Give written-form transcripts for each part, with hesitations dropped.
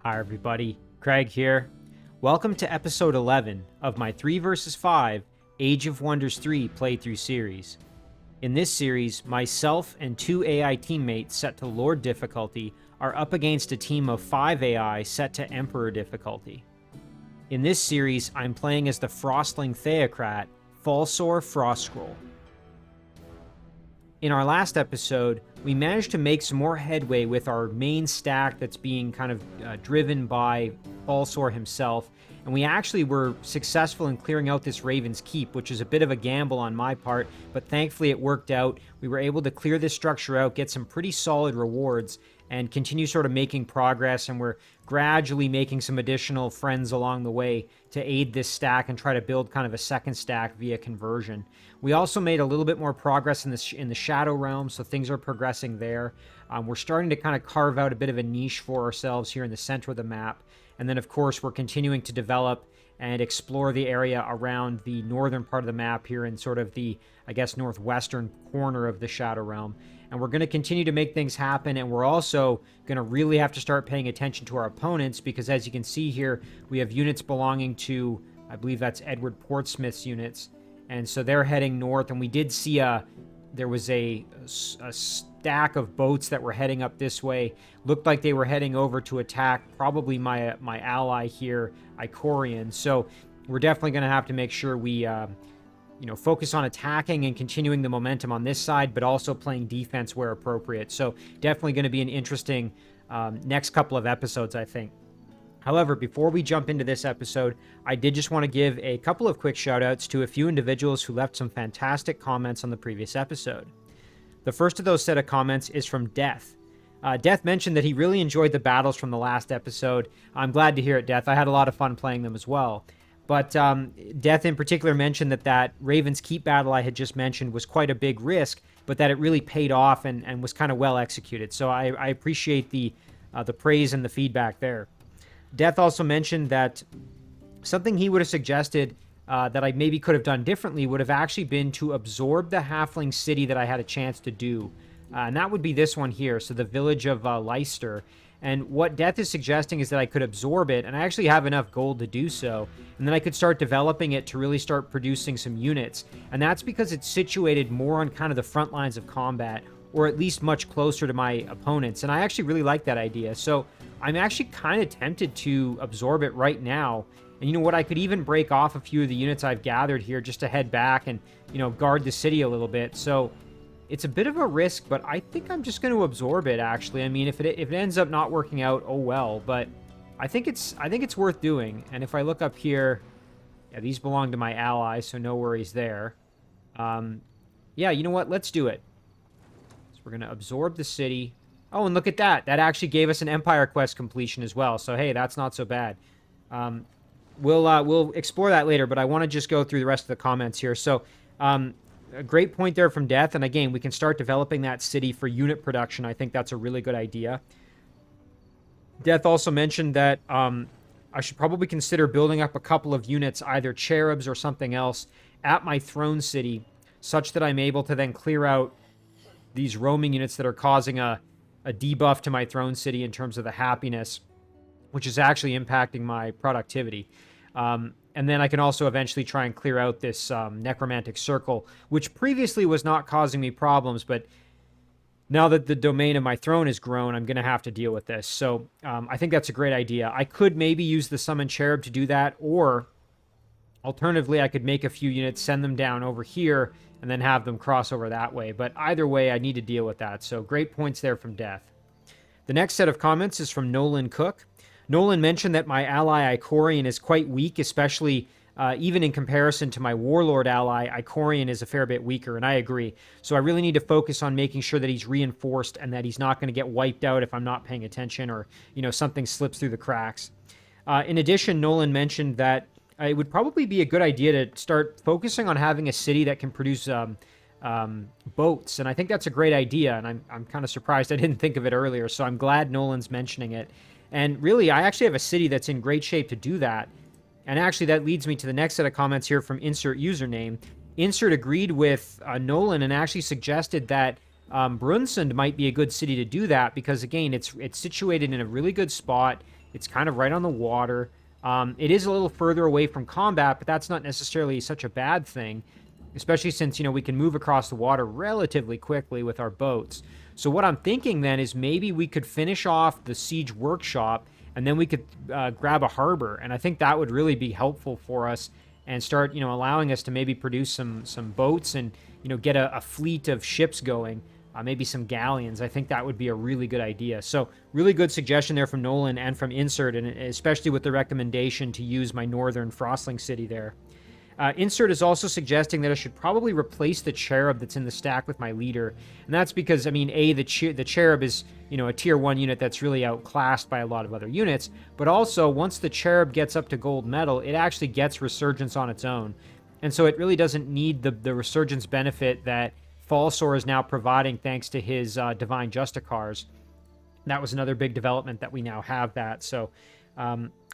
Hi everybody, Craig here. Welcome to episode 11 of my 3 vs 5 Age of Wonders 3 playthrough series. In this series, myself and 2 AI teammates set to Lord difficulty are up against a team of 5 AI set to Emperor difficulty. In this series, I'm playing as the Frostling Theocrat, Falsor Frostscroll. In our last episode, we managed to make some more headway with our main stack that's being kind of driven by Falsor himself, and we actually were successful in clearing out this Raven's Keep, which is a bit of a gamble on my part, but thankfully it worked out. We were able to clear this structure out, get some pretty solid rewards, and continue sort of making progress, and we're gradually making some additional friends along the way to aid this stack and try to build kind of a second stack via conversion. We also made a little bit more progress in the Shadow Realm, so things are progressing there. We're starting to kind of carve out a bit of a niche for ourselves here in the center of the map, and then of course we're continuing to develop and explore the area around the northern part of the map here in sort of the, I guess, northwestern corner of the Shadow Realm. And we're going to continue to make things happen, and we're also going to really have to start paying attention to our opponents, because as you can see here, we have units belonging to, I believe that's Edward Portsmouth's units, and so they're heading north, and we did see there was a stack of boats that were heading up this way. Looked like they were heading over to attack probably my ally here, Icorian. So we're definitely going to have to make sure we focus on attacking and continuing the momentum on this side, but also playing defense where appropriate. So definitely going to be an interesting next couple of episodes, I think. However, before we jump into this episode, I did just want to give a couple of quick shout-outs to a few individuals who left some fantastic comments on the previous episode. The first of those set of comments is from Death. Death mentioned that he really enjoyed the battles from the last episode. I'm glad to hear it, Death. I had a lot of fun playing them as well. But Death in particular mentioned that Raven's Keep battle I had just mentioned was quite a big risk, but that it really paid off and was kind of well executed. So I appreciate the praise and the feedback there. Death also mentioned that something he would have suggested that I maybe could have done differently would have actually been to absorb the halfling city that I had a chance to do. And that would be this one here, so the village of Leicester. And what Death is suggesting is that I could absorb it, and I actually have enough gold to do so, and then I could start developing it to really start producing some units. And that's because it's situated more on kind of the front lines of combat, or at least much closer to my opponents. And I actually really like that idea. So I'm actually kind of tempted to absorb it right now. And you know what? I could even break off a few of the units I've gathered here just to head back and, guard the city a little bit. So it's a bit of a risk, but I think I'm just going to absorb it, actually. I mean, if it ends up not working out, oh well. But I think it's worth doing. And if I look up here, yeah, these belong to my ally, so no worries there. Yeah, you know what? Let's do it. We're going to absorb the city. Oh, and look at that. That actually gave us an Empire Quest completion as well. So, hey, that's not so bad. We'll explore that later, but I want to just go through the rest of the comments here. So, a great point there from Death. And again, we can start developing that city for unit production. I think that's a really good idea. Death also mentioned that I should probably consider building up a couple of units, either cherubs or something else, at my throne city, such that I'm able to then clear out these roaming units that are causing a debuff to my throne city in terms of the happiness, which is actually impacting my productivity. And then I can also eventually try and clear out this necromantic circle, which previously was not causing me problems, but now that the domain of my throne has grown, I'm going to have to deal with this. So I think that's a great idea. I could maybe use the summon cherub to do that, or alternatively, I could make a few units, send them down over here, and then have them cross over that way. But either way, I need to deal with that. So great points there from Death. The next set of comments is from Nolan Cook. Nolan mentioned that my ally Icorian is quite weak, especially even in comparison to my warlord ally. Icorian is a fair bit weaker, and I agree. So I really need to focus on making sure that he's reinforced and that he's not going to get wiped out if I'm not paying attention, or something slips through the cracks. In addition, Nolan mentioned that it would probably be a good idea to start focusing on having a city that can produce boats, and I think that's a great idea, and I'm kind of surprised I didn't think of it earlier, so I'm glad Nolan's mentioning it. And really, I actually have a city that's in great shape to do that, and actually that leads me to the next set of comments here from Insert Username. Insert agreed with Nolan and actually suggested that Brunsund might be a good city to do that, because again, it's situated in a really good spot. It's kind of right on the water. It is a little further away from combat, but that's not necessarily such a bad thing, especially since, you know, we can move across the water relatively quickly with our boats. So what I'm thinking then is maybe we could finish off the siege workshop, and then we could grab a harbor. And I think that would really be helpful for us and start, you know, allowing us to maybe produce some boats and, you know, get a fleet of ships going, maybe some galleons. I think that would be a really good idea. So really good suggestion there from Nolan and from Insert, and especially with the recommendation to use my northern Frostling city there. Insert is also suggesting that I should probably replace the Cherub that's in the stack with my leader. And that's because, I mean, the Cherub is, you know, a tier 1 unit that's really outclassed by a lot of other units. But also, once the Cherub gets up to gold medal, it actually gets Resurgence on its own. And so it really doesn't need the Resurgence benefit that Falsor is now providing thanks to his Divine Justicars. That was another big development that we now have that. So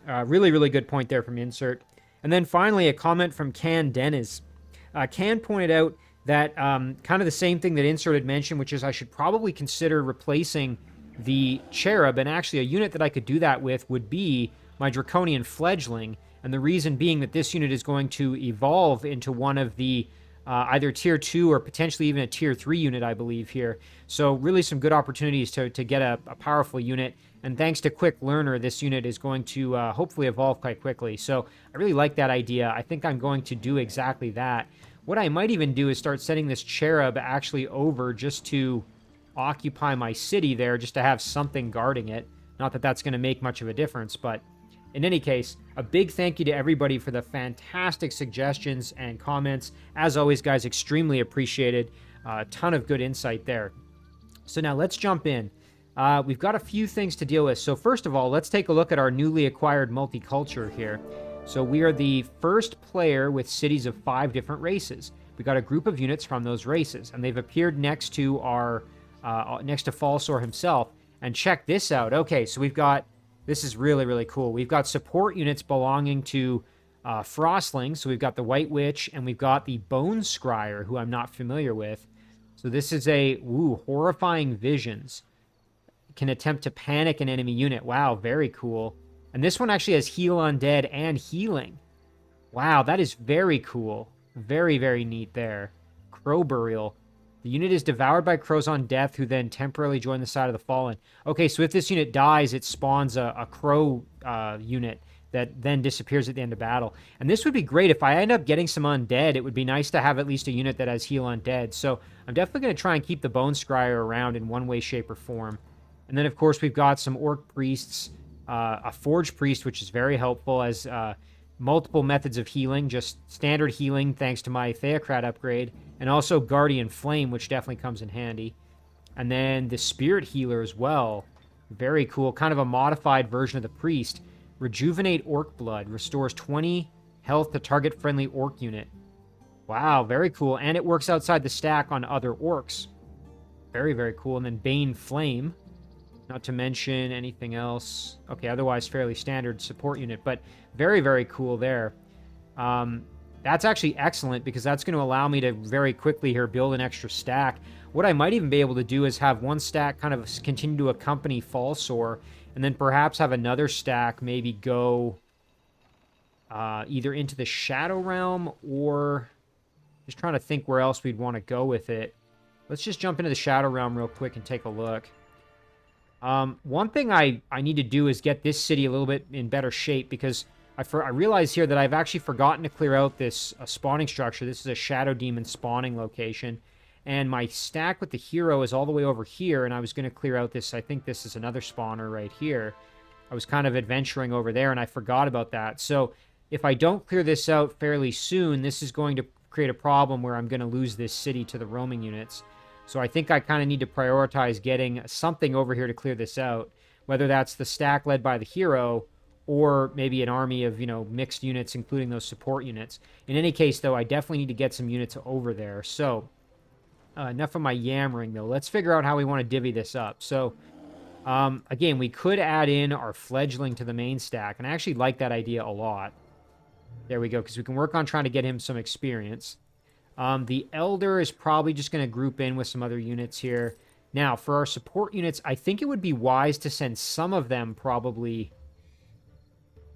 really, really good point there from Insert. And then finally, a comment from Can Dennis. Can pointed out that kind of the same thing that Insert had mentioned, which is I should probably consider replacing the Cherub, and actually a unit that I could do that with would be my Draconian Fledgling, and the reason being that this unit is going to evolve into one of the either tier 2 or potentially even a tier 3 unit, I believe, here. So really some good opportunities to get a powerful unit. And thanks to Quick Learner, this unit is going to hopefully evolve quite quickly. So I really like that idea. I think I'm going to do exactly that. What I might even do is start sending this Cherub actually over just to occupy my city there, just to have something guarding it. Not that that's going to make much of a difference, but in any case, a big thank you to everybody for the fantastic suggestions and comments. As always, guys, extremely appreciated. A ton of good insight there. So now let's jump in. We've got a few things to deal with. So first of all, let's take a look at our newly acquired multiculture here. So we are the first player with cities of 5 different races. We got a group of units from those races, and they've appeared next to our next to Falsor himself. And check this out. Okay, so we've got, this is really, really cool. We've got support units belonging to Frostling. So we've got the White Witch, and we've got the Bone Scryer, who I'm not familiar with. So this is a, Horrifying Visions. Can attempt to panic an enemy unit. Wow, very cool. And this one actually has Heal Undead and Healing. Wow, that is very cool. Very, very neat there. Crow Burial. The unit is devoured by crows on death, who then temporarily join the side of the fallen. Okay, so if this unit dies, it spawns a crow unit that then disappears at the end of battle. And this would be great. If I end up getting some undead, it would be nice to have at least a unit that has Heal Undead. So I'm definitely going to try and keep the Bone Scryer around in one way, shape, or form. And then, of course, we've got some Orc Priests, a Forge Priest, which is very helpful as multiple methods of healing, just standard healing thanks to my Theocrat upgrade, and also Guardian Flame, which definitely comes in handy. And then the Spirit Healer as well. Very cool. Kind of a modified version of the Priest. Rejuvenate Orc Blood. Restores 20 health to target-friendly Orc unit. Wow, very cool. And it works outside the stack on other Orcs. Very, very cool. And then Bane Flame. Not to mention anything else. Okay, otherwise fairly standard support unit, but very, very cool there. That's actually excellent because that's going to allow me to very quickly here build an extra stack. What I might even be able to do is have one stack kind of continue to accompany Falsor, and then perhaps have another stack maybe go either into the Shadow Realm, or just trying to think where else we'd want to go with it. Let's just jump into the Shadow Realm real quick and take a look. One thing I need to do is get this city a little bit in better shape, because I realize here that I've actually forgotten to clear out this spawning structure. This is a Shadow Demon spawning location, and my stack with the hero is all the way over here, and I was going to clear out this, I think this is another spawner right here. I was kind of adventuring over there, and I forgot about that. So if I don't clear this out fairly soon, this is going to create a problem where I'm going to lose this city to the roaming units. So I think I kind of need to prioritize getting something over here to clear this out, whether that's the stack led by the hero or maybe an army of, mixed units, including those support units. In any case, though, I definitely need to get some units over there. So enough of my yammering, though. Let's figure out how we want to divvy this up. So again, we could add in our fledgling to the main stack, and I actually like that idea a lot. There we go, because we can work on trying to get him some experience. The Elder is probably just going to group in with some other units here. Now, for our support units, I think it would be wise to send some of them probably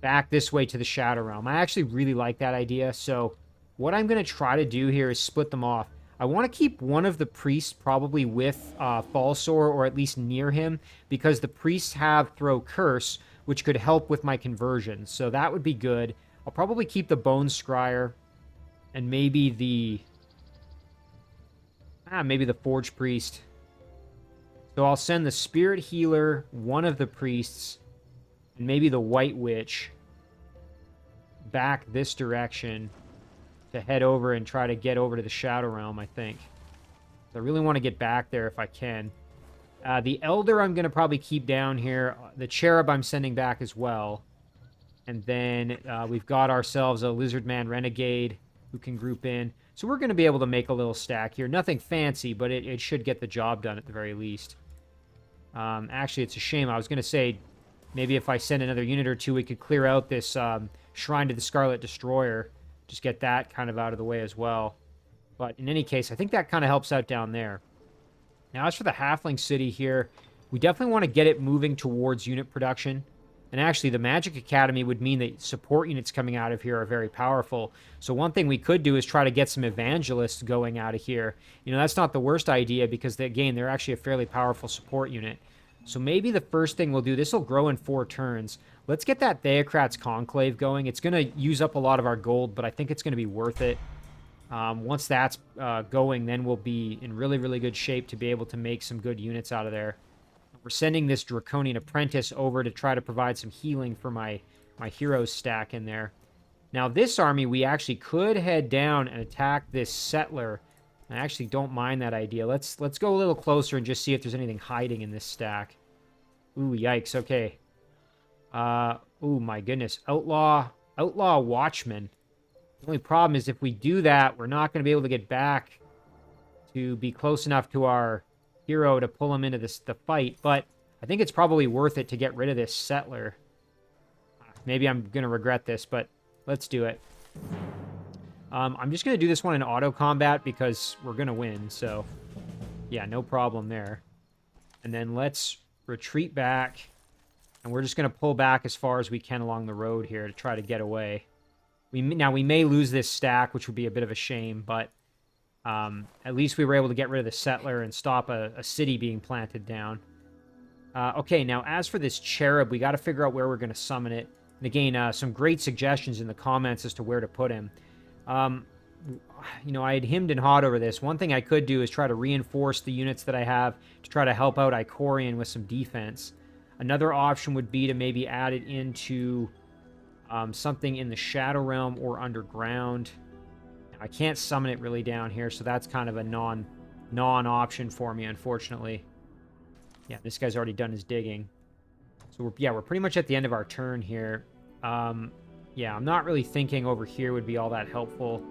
back this way to the Shadow Realm. I actually really like that idea. So what I'm going to try to do here is split them off. I want to keep one of the priests probably with Falsor, or at least near him, because the priests have Throw Curse, which could help with my conversion. So that would be good. I'll probably keep the Bone Scryer and maybe the Forge Priest. So I'll send the Spirit Healer, one of the priests, and maybe the White Witch back this direction to head over and try to get over to the Shadow Realm, I think. I really want to get back there if I can. The Elder I'm going to probably keep down here. The Cherub I'm sending back as well. And then we've got ourselves a Lizardman Renegade who can group in. So we're going to be able to make a little stack here. Nothing fancy, but it should get the job done at the very least. Actually, it's a shame. I was going to say maybe if I send another unit or two, we could clear out this Shrine to the Scarlet Destroyer. Just get that kind of out of the way as well. But in any case, I think that kind of helps out down there. Now, as for the Halfling City here, we definitely want to get it moving towards unit production. And actually, the Magic Academy would mean that support units coming out of here are very powerful. So one thing we could do is try to get some Evangelists going out of here. You know, that's not the worst idea because, again, they're actually a fairly powerful support unit. So maybe the first thing we'll do, this will grow in 4 turns. Let's get that Theocrat's Conclave going. It's going to use up a lot of our gold, but I think it's going to be worth it. Once that's going, then we'll be in really, really good shape to be able to make some good units out of there. We're sending this Draconian Apprentice over to try to provide some healing for my heroes stack in there. Now, this army, we actually could head down and attack this Settler. I actually don't mind that idea. Let's go a little closer and just see if there's anything hiding in this stack. Ooh, yikes. Okay. Ooh, my goodness. Outlaw Watchman. The only problem is if we do that, we're not going to be able to get back to be close enough to our hero to pull him into the fight. But I think it's probably worth it to get rid of this Settler. Maybe I'm going to regret this, but let's do it. I'm just going to do this one in auto combat because we're going to win. So, yeah, no problem there. And then let's retreat back. And we're just going to pull back as far as we can along the road here to try to get away. Now, we may lose this stack, which would be a bit of a shame, but at least we were able to get rid of the Settler and stop a city being planted down. Okay, now, as for this Cherub, we got to figure out where we're going to summon it. And again, some great suggestions in the comments as to where to put him. You know, I had hemmed and hawed over this. One thing I could do is try to reinforce the units that I have to try to help out Icorian with some defense. Another option would be to maybe add it into something in the Shadow Realm or underground. I can't summon it really down here, so that's kind of a non-option for me, unfortunately. Yeah, this guy's already done his digging. So, we're pretty much at the end of our turn here. Yeah, I'm not really thinking over here would be all that helpful.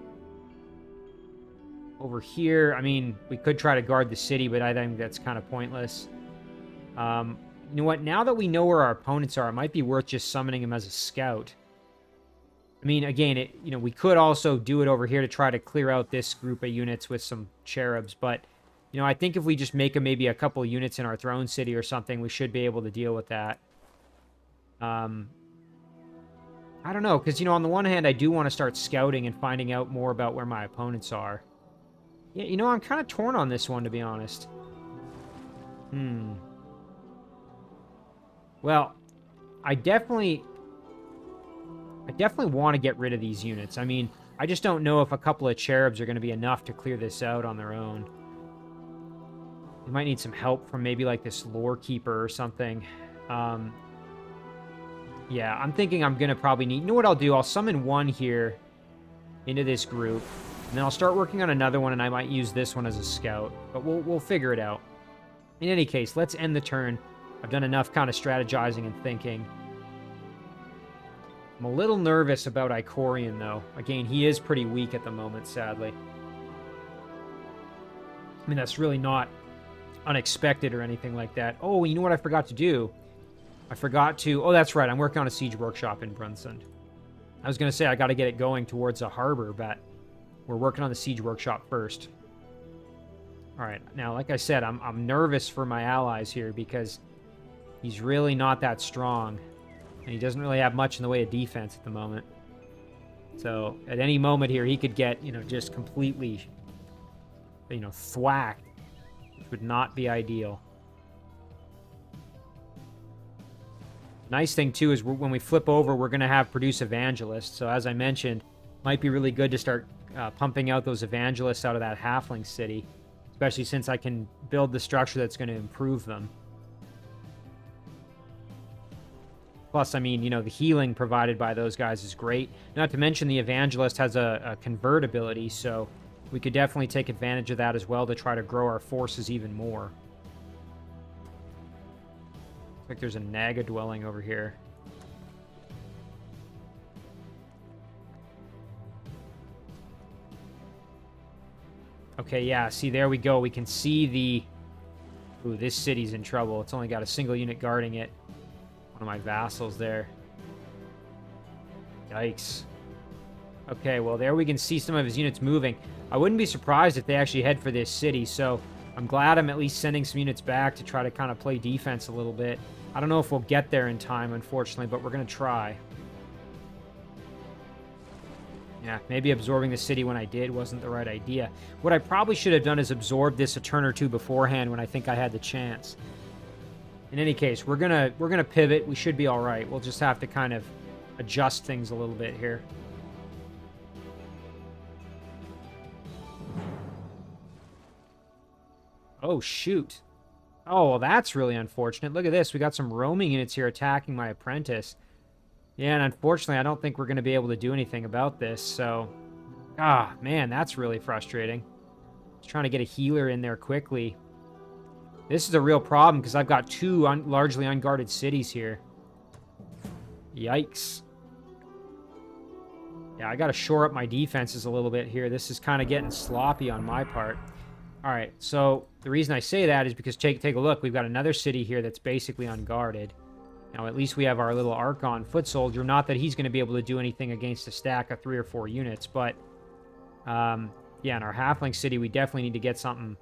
Over here, I mean, we could try to guard the city, but I think that's kind of pointless. You know what? Now that we know where our opponents are, it might be worth just summoning him as a scout. I mean, again, you know, we could also do it over here to try to clear out this group of units with some cherubs, but, you know, I think if we just make maybe a couple units in our throne city or something, we should be able to deal with that. I don't know, because, you know, on the one hand, I do want to start scouting and finding out more about where my opponents are. Yeah, you know, I'm kind of torn on this one, to be honest. Well, I definitely want to get rid of these units. I mean, I just don't know if a couple of cherubs are going to be enough to clear this out on their own. You might need some help from maybe like this lore keeper or something. Yeah, I'm thinking I'm going to probably need... You know what I'll do? I'll summon one here into this group, and then I'll start working on another one, and I might use this one as a scout. But we'll figure it out. In any case, let's end the turn. I've done enough kind of strategizing and thinking. I'm a little nervous about Icorian, though. Again, he is pretty weak at the moment, sadly. I mean, that's really not unexpected or anything like that. Oh, you know what I forgot to do? I forgot to... Oh, that's right. I'm working on a siege workshop in Brunsund. I was going to say I got to get it going towards a harbor, but we're working on the siege workshop first. All right. Now, like I said, I'm nervous for my allies here because he's really not that strong. And he doesn't really have much in the way of defense at the moment. So at any moment here, he could get, just completely, thwacked, which would not be ideal. Nice thing, too, is when we flip over, we're going to have produce evangelists. So as I mentioned, might be really good to start pumping out those evangelists out of that halfling city, especially since I can build the structure that's going to improve them. Plus, I mean, the healing provided by those guys is great. Not to mention the evangelist has a convert ability, so we could definitely take advantage of that as well to try to grow our forces even more. Looks like there's a Naga dwelling over here. Okay, yeah, see, there we go. We can see the... Ooh, this city's in trouble. It's only got a single unit guarding it. One of my vassals there. Yikes. Okay, well, there we can see some of his units moving. I wouldn't be surprised if they actually head for this city, so I'm glad I'm at least sending some units back to try to kind of play defense a little bit. I don't know if we'll get there in time, unfortunately, but we're going to try. Yeah, maybe absorbing the city when I did wasn't the right idea. What I probably should have done is absorb this a turn or two beforehand when I think I had the chance. In any case, we're gonna pivot. We should be all right. We'll just have to kind of adjust things a little bit here. Oh, shoot. Oh, well, that's really unfortunate. Look at this. We got some roaming units here attacking my apprentice. Yeah, and unfortunately, I don't think we're going to be able to do anything about this, so... Ah, man, that's really frustrating. Just trying to get a healer in there quickly. This is a real problem, because I've got two largely unguarded cities here. Yikes. Yeah, I got to shore up my defenses a little bit here. This is kind of getting sloppy on my part. All right, so the reason I say that is because take a look. We've got another city here that's basically unguarded. Now, at least we have our little Archon foot soldier. Not that he's going to be able to do anything against a stack of 3 or 4 units, but yeah, in our halfling city, we definitely need to get something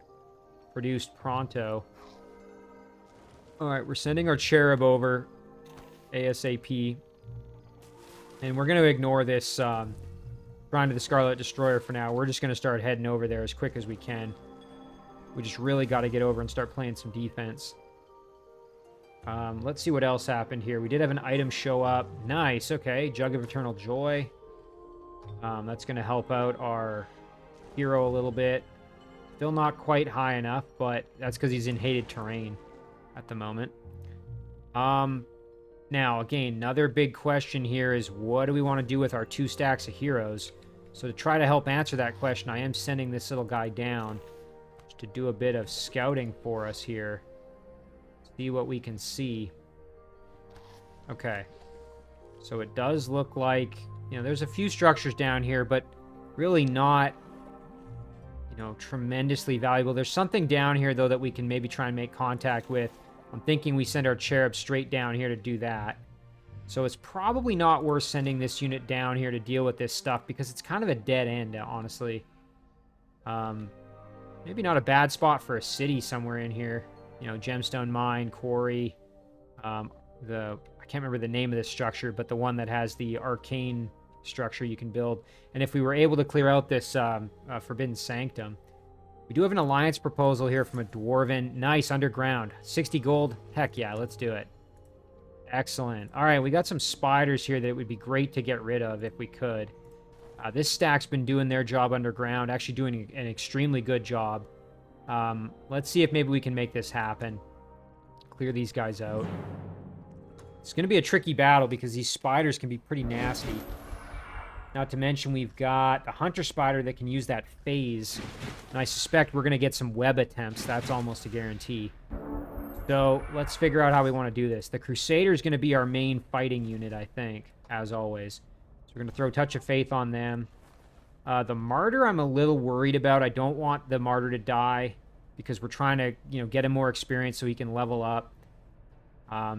produced pronto. All right, we're sending our cherub over ASAP, and we're going to ignore this Shrine to the Scarlet Destroyer for now. We're just going to start heading over there as quick as we can. We just really got to get over and start playing some defense. Let's see what else happened here. We did have an item show up. Nice, okay. Jug of Eternal Joy. That's going to help out our hero a little bit. Still not quite high enough, but that's because he's in hated terrain at the moment. Now, again, another big question here is what do we want to do with our 2 stacks of heroes? So to try to help answer that question, I am sending this little guy down to do a bit of scouting for us here. See what we can see. Okay. So it does look like, there's a few structures down here, but really not, tremendously valuable. There's something down here, though, that we can maybe try and make contact with. I'm thinking we send our cherub straight down here to do that. So it's probably not worth sending this unit down here to deal with this stuff because it's kind of a dead end, honestly. Maybe not a bad spot for a city somewhere in here. Gemstone Mine, Quarry. I can't remember the name of this structure, but the one that has the arcane structure you can build. And if we were able to clear out this Forbidden Sanctum, we do have an alliance proposal here from a Dwarven. Nice, underground. 60 gold. Heck yeah, let's do it. Excellent. All right, we got some spiders here that it would be great to get rid of if we could. This stack's been doing their job underground, actually doing an extremely good job. Let's see if maybe we can make this happen. Clear these guys out. It's going to be a tricky battle because these spiders can be pretty nasty. Not to mention we've got a hunter spider that can use that phase. And I suspect we're going to get some web attempts. That's almost a guarantee. So let's figure out how we want to do this. The Crusader is going to be our main fighting unit, I think, as always. So we're going to throw Touch of Faith on them. The Martyr I'm a little worried about. I don't want the Martyr to die because we're trying to, get him more experience so he can level up.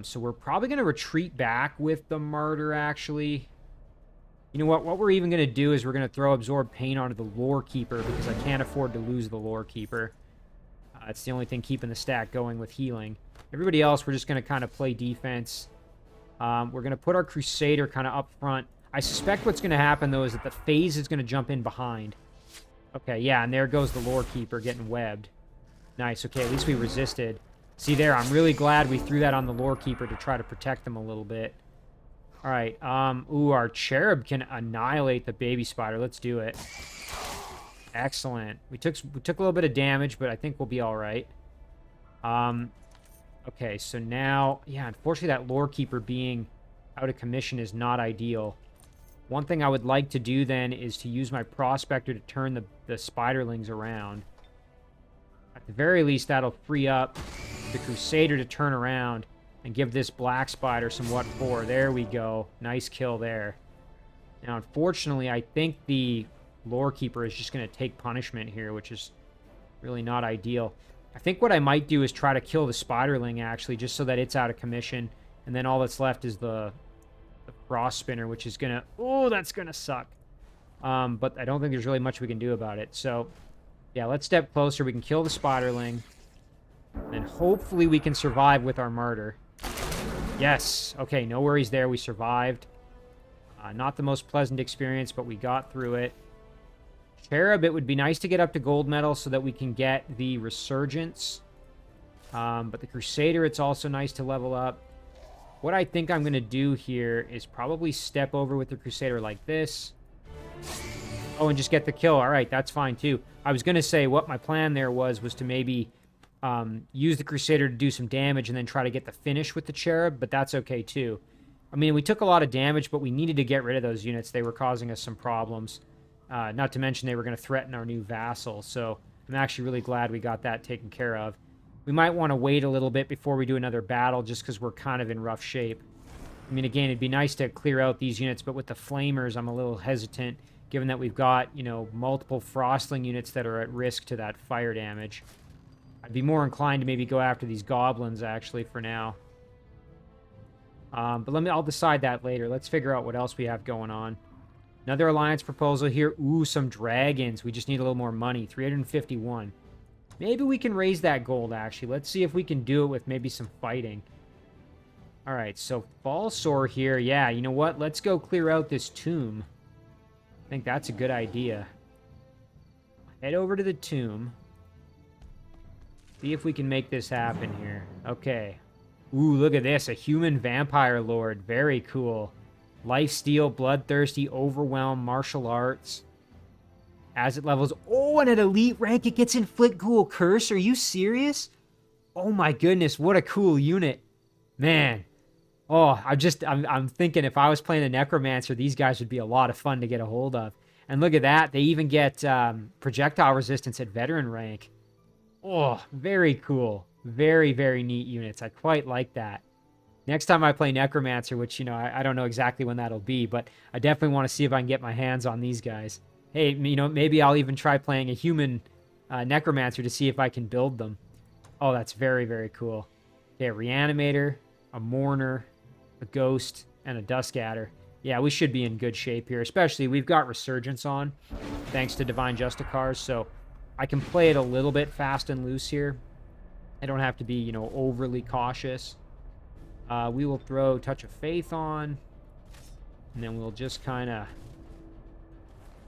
So we're probably going to retreat back with the Martyr, actually. You know what? What we're even going to do is we're going to throw Absorb Pain onto the Lore Keeper because I can't afford to lose the Lore Keeper. It's the only thing keeping the stack going with healing. Everybody else, we're just going to kind of play defense. We're going to put our Crusader kind of up front. I suspect what's going to happen, though, is that the Phase is going to jump in behind. Okay, yeah, and there goes the Lore Keeper getting webbed. Nice, okay, at least we resisted. See there, I'm really glad we threw that on the Lore Keeper to try to protect them a little bit. All right, ooh, our Cherub can annihilate the Baby Spider. Let's do it. Excellent. We took a little bit of damage, but I think we'll be all right. Okay, so now, yeah, unfortunately that Lore Keeper being out of commission is not ideal. One thing I would like to do then is to use my Prospector to turn the Spiderlings around. At the very least, that'll free up the Crusader to turn around and give this Black Spider some what for. There we go. Nice kill there. Now, unfortunately, I think the Lore Keeper is just going to take punishment here, which is really not ideal. I think what I might do is try to kill the Spiderling, actually, just so that it's out of commission. And then all that's left is the Frost Spinner, which is going to... Oh, that's going to suck. But I don't think there's really much we can do about it. So, yeah, let's step closer. We can kill the Spiderling. And hopefully we can survive with our Martyr. Yes. Okay, no worries there. We survived. Not the most pleasant experience, but we got through it. Cherub, it would be nice to get up to gold medal so that we can get the Resurgence. But the Crusader, it's also nice to level up. What I think I'm going to do here is probably step over with the Crusader like this. Oh, and just get the kill. All right, that's fine too. I was going to say what my plan there was to maybe use the Crusader to do some damage and then try to get the finish with the Cherub, but that's okay too. I mean, we took a lot of damage, but we needed to get rid of those units. They were causing us some problems. Not to mention they were going to threaten our new vassal, so I'm actually really glad we got that taken care of. We might want to wait a little bit before we do another battle just because we're kind of in rough shape. I mean, again, it'd be nice to clear out these units, but with the Flamers, I'm a little hesitant, given that we've got, you know, multiple Frostling units that are at risk to that fire damage. I'd be more inclined to maybe go after these Goblins, actually, for now. But I'll decide that later. Let's figure out what else we have going on. Another alliance proposal here. Ooh, some dragons. We just need a little more money. 351. Maybe we can raise that gold, actually. Let's see if we can do it with maybe some fighting. All right, so Falsor here. Yeah, you know what? Let's go clear out this tomb. I think that's a good idea. Head over to the tomb. See if we can make this happen here. Okay. Ooh, look at this. A human vampire lord. Very cool. Lifesteal, Bloodthirsty, Overwhelm, Martial Arts. As it levels... Oh, and at Elite rank, it gets Inflict Ghoul Curse. Are you serious? Oh my goodness, what a cool unit. Man. Oh, I'm thinking if I was playing a Necromancer, these guys would be a lot of fun to get a hold of. And look at that. They even get projectile resistance at Veteran rank. Oh, very cool. Very, very neat units. I quite like that. Next time I play Necromancer, which, you know, I don't know exactly when that'll be, but I definitely want to see if I can get my hands on these guys. Hey, you know, maybe I'll even try playing a human Necromancer to see if I can build them. Oh, that's very, very cool. Okay, a Reanimator, a Mourner, a Ghost, and a Duskadder. Yeah, we should be in good shape here, especially we've got Resurgence on, thanks to Divine Justicars, so I can play it a little bit fast and loose here. I don't have to be, you know, overly cautious. We will throw Touch of Faith on, and then we'll just kind of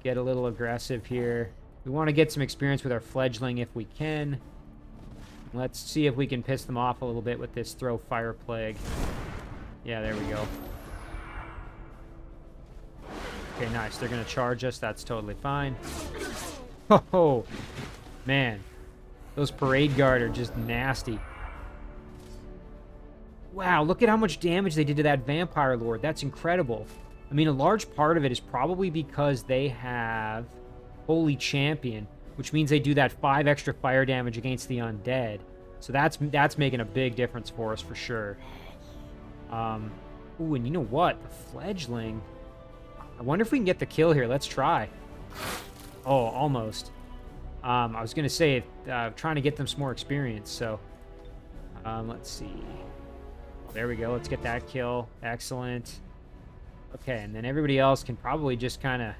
get a little aggressive here. We want to get some experience with our Fledgling if we can. Let's see if we can piss them off a little bit with this Throw Fire Plague. Yeah, there we go. Okay, nice. They're going to charge us. That's totally fine. Oh, man. Those Parade Guard are just nasty. Wow, look at how much damage they did to that Vampire Lord. That's incredible. I mean, a large part of it is probably because they have Holy Champion, which means they do that 5 extra fire damage against the undead. So that's making a big difference for us for sure. Ooh, and you know what? The Fledgling. I wonder if we can get the kill here. Let's try. Oh, almost. I was going to say, trying to get them some more experience, so... let's see. There we go. Let's get that kill. Excellent. Okay, and then everybody else can probably just kind of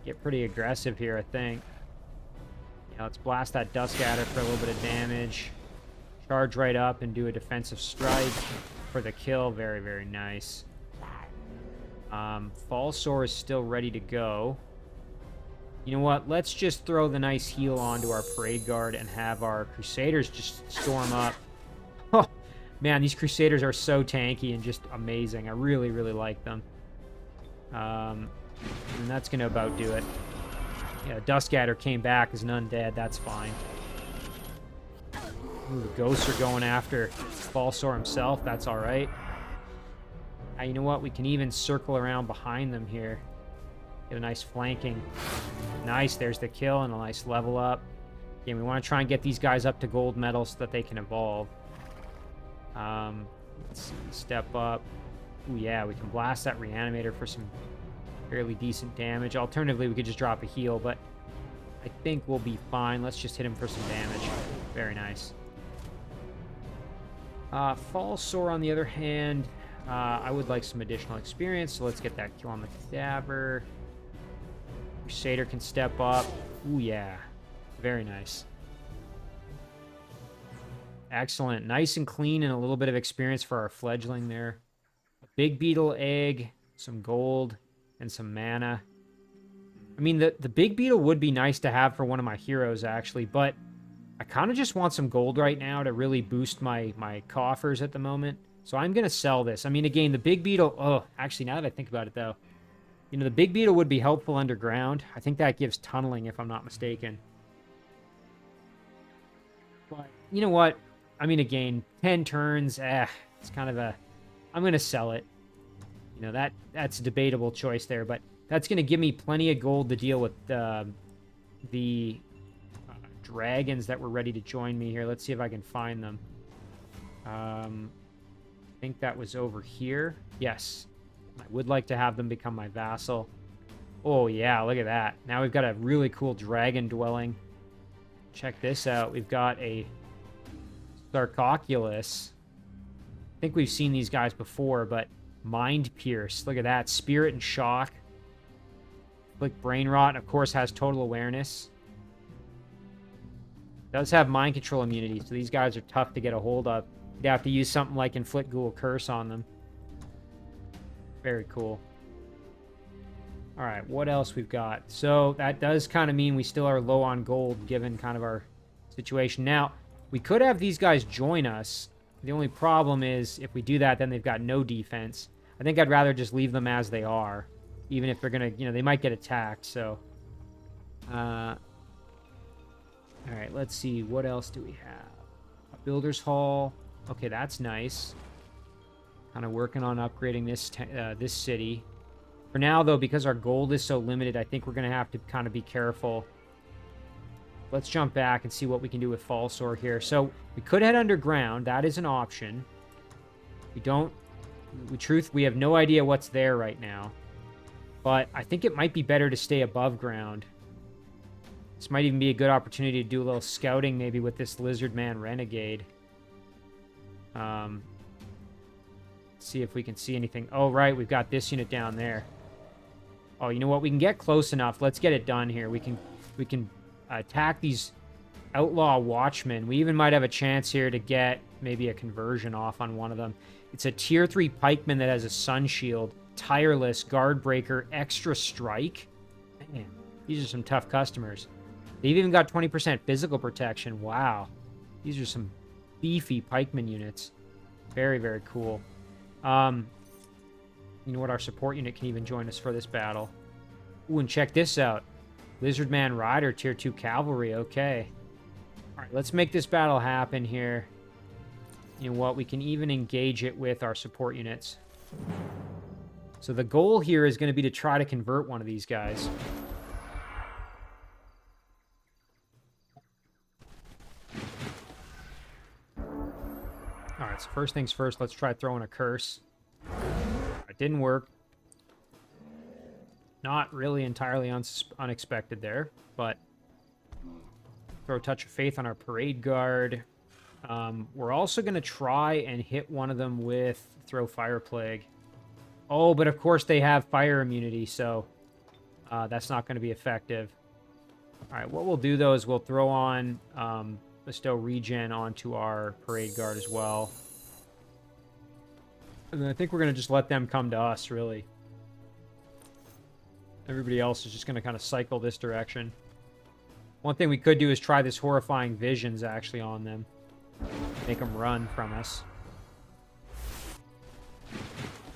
get pretty aggressive here, I think. Yeah, let's blast that Duskadder for a little bit of damage. Charge right up and do a defensive strike for the kill. Very, very nice. Falsor is still ready to go. You know what? Let's just throw the nice heal onto our Parade Guard and have our Crusaders just storm up. Oh, man, these Crusaders are so tanky and just amazing. I really, really like them. And that's going to about do it. Yeah, Duskadder came back as an undead. That's fine. Ooh, the ghosts are going after Falsor himself. That's all right. You know what? We can even circle around behind them here. Get a nice flanking. Nice. There's the kill and a nice level up. Again, we want to try and get these guys up to gold medal so that they can evolve. Let's see. Step up. Ooh, yeah, we can blast that Reanimator for some fairly decent damage. Alternatively, we could just drop a heal, but I think we'll be fine. Let's just hit him for some damage. Very nice. Falsor, on the other hand, I would like some additional experience, so let's get that kill on the Cadaver. Crusader can step up. Ooh, yeah. Very nice. Excellent. Nice and clean and a little bit of experience for our fledgling there. A big beetle egg, some gold, and some mana. I mean, the big beetle would be nice to have for one of my heroes, actually, but I kind of just want some gold right now to really boost my coffers at the moment. So I'm going to sell this. I mean, again, the big beetle... Oh, actually, now that I think about it, though, you know, the big beetle would be helpful underground. I think that gives tunneling, if I'm not mistaken. But, you know what? I mean, again, 10 turns, it's kind of a... I'm going to sell it. You know, that's a debatable choice there, but that's going to give me plenty of gold to deal with the dragons that were ready to join me here. Let's see if I can find them. I think that was over here. Yes. I would like to have them become my vassal. Oh, yeah, look at that. Now we've got a really cool dragon dwelling. Check this out. We've got a Sarcoculus. I think we've seen these guys before, but Mind Pierce. Look at that. Spirit and Shock. Like Brain Rot, and of course has total awareness. Does have mind control immunity, so these guys are tough to get a hold of. You'd have to use something like Inflict Ghoul Curse on them. Very cool. Alright, what else we've got? So that does kind of mean we still are low on gold, given kind of our situation. Now, we could have these guys join us. The only problem is, if we do that, then they've got no defense. I think I'd rather just leave them as they are. Even if they're going to, you know, they might get attacked, so... Alright, let's see. What else do we have? A Builder's Hall. Okay, that's nice. Kind of working on upgrading this city. For now, though, because our gold is so limited, I think we're going to have to kind of be careful. Let's jump back and see what we can do with Falsor here. So, we could head underground. That is an option. We have no idea what's there right now. But I think it might be better to stay above ground. This might even be a good opportunity to do a little scouting, maybe with this Lizardman Renegade. See if we can see anything. Oh, right, we've got this unit down there. Oh, you know what? We can get close enough. Let's get it done here. We can attack these Outlaw Watchmen. We even might have a chance here to get maybe a conversion off on one of them. It's a tier 3 pikeman that has a sun shield, tireless, guard breaker, extra strike. Man, these are some tough customers. They've even got 20% physical protection. Wow. These are some beefy pikeman units. Very, very cool. You know what? Our support unit can even join us for this battle. Ooh, and check this out. Lizardman Rider, tier 2 cavalry. Okay. All right, let's make this battle happen here. You know what? We can even engage it with our support units. So the goal here is going to be to try to convert one of these guys. Alright, so first things first, let's try throwing a curse. It didn't work. Not really entirely unexpected there, but throw a Touch of Faith on our Parade Guard. We're also going to try and hit one of them with throw Fire Plague. Oh, but of course they have fire immunity, so that's not going to be effective. Alright, what we'll do, though, is we'll throw on bestow regen onto our parade guard as well. And then I think we're going to just let them come to us, really. Everybody else is just going to kind of cycle this direction. One thing we could do is try this horrifying visions actually on them. Make them run from us.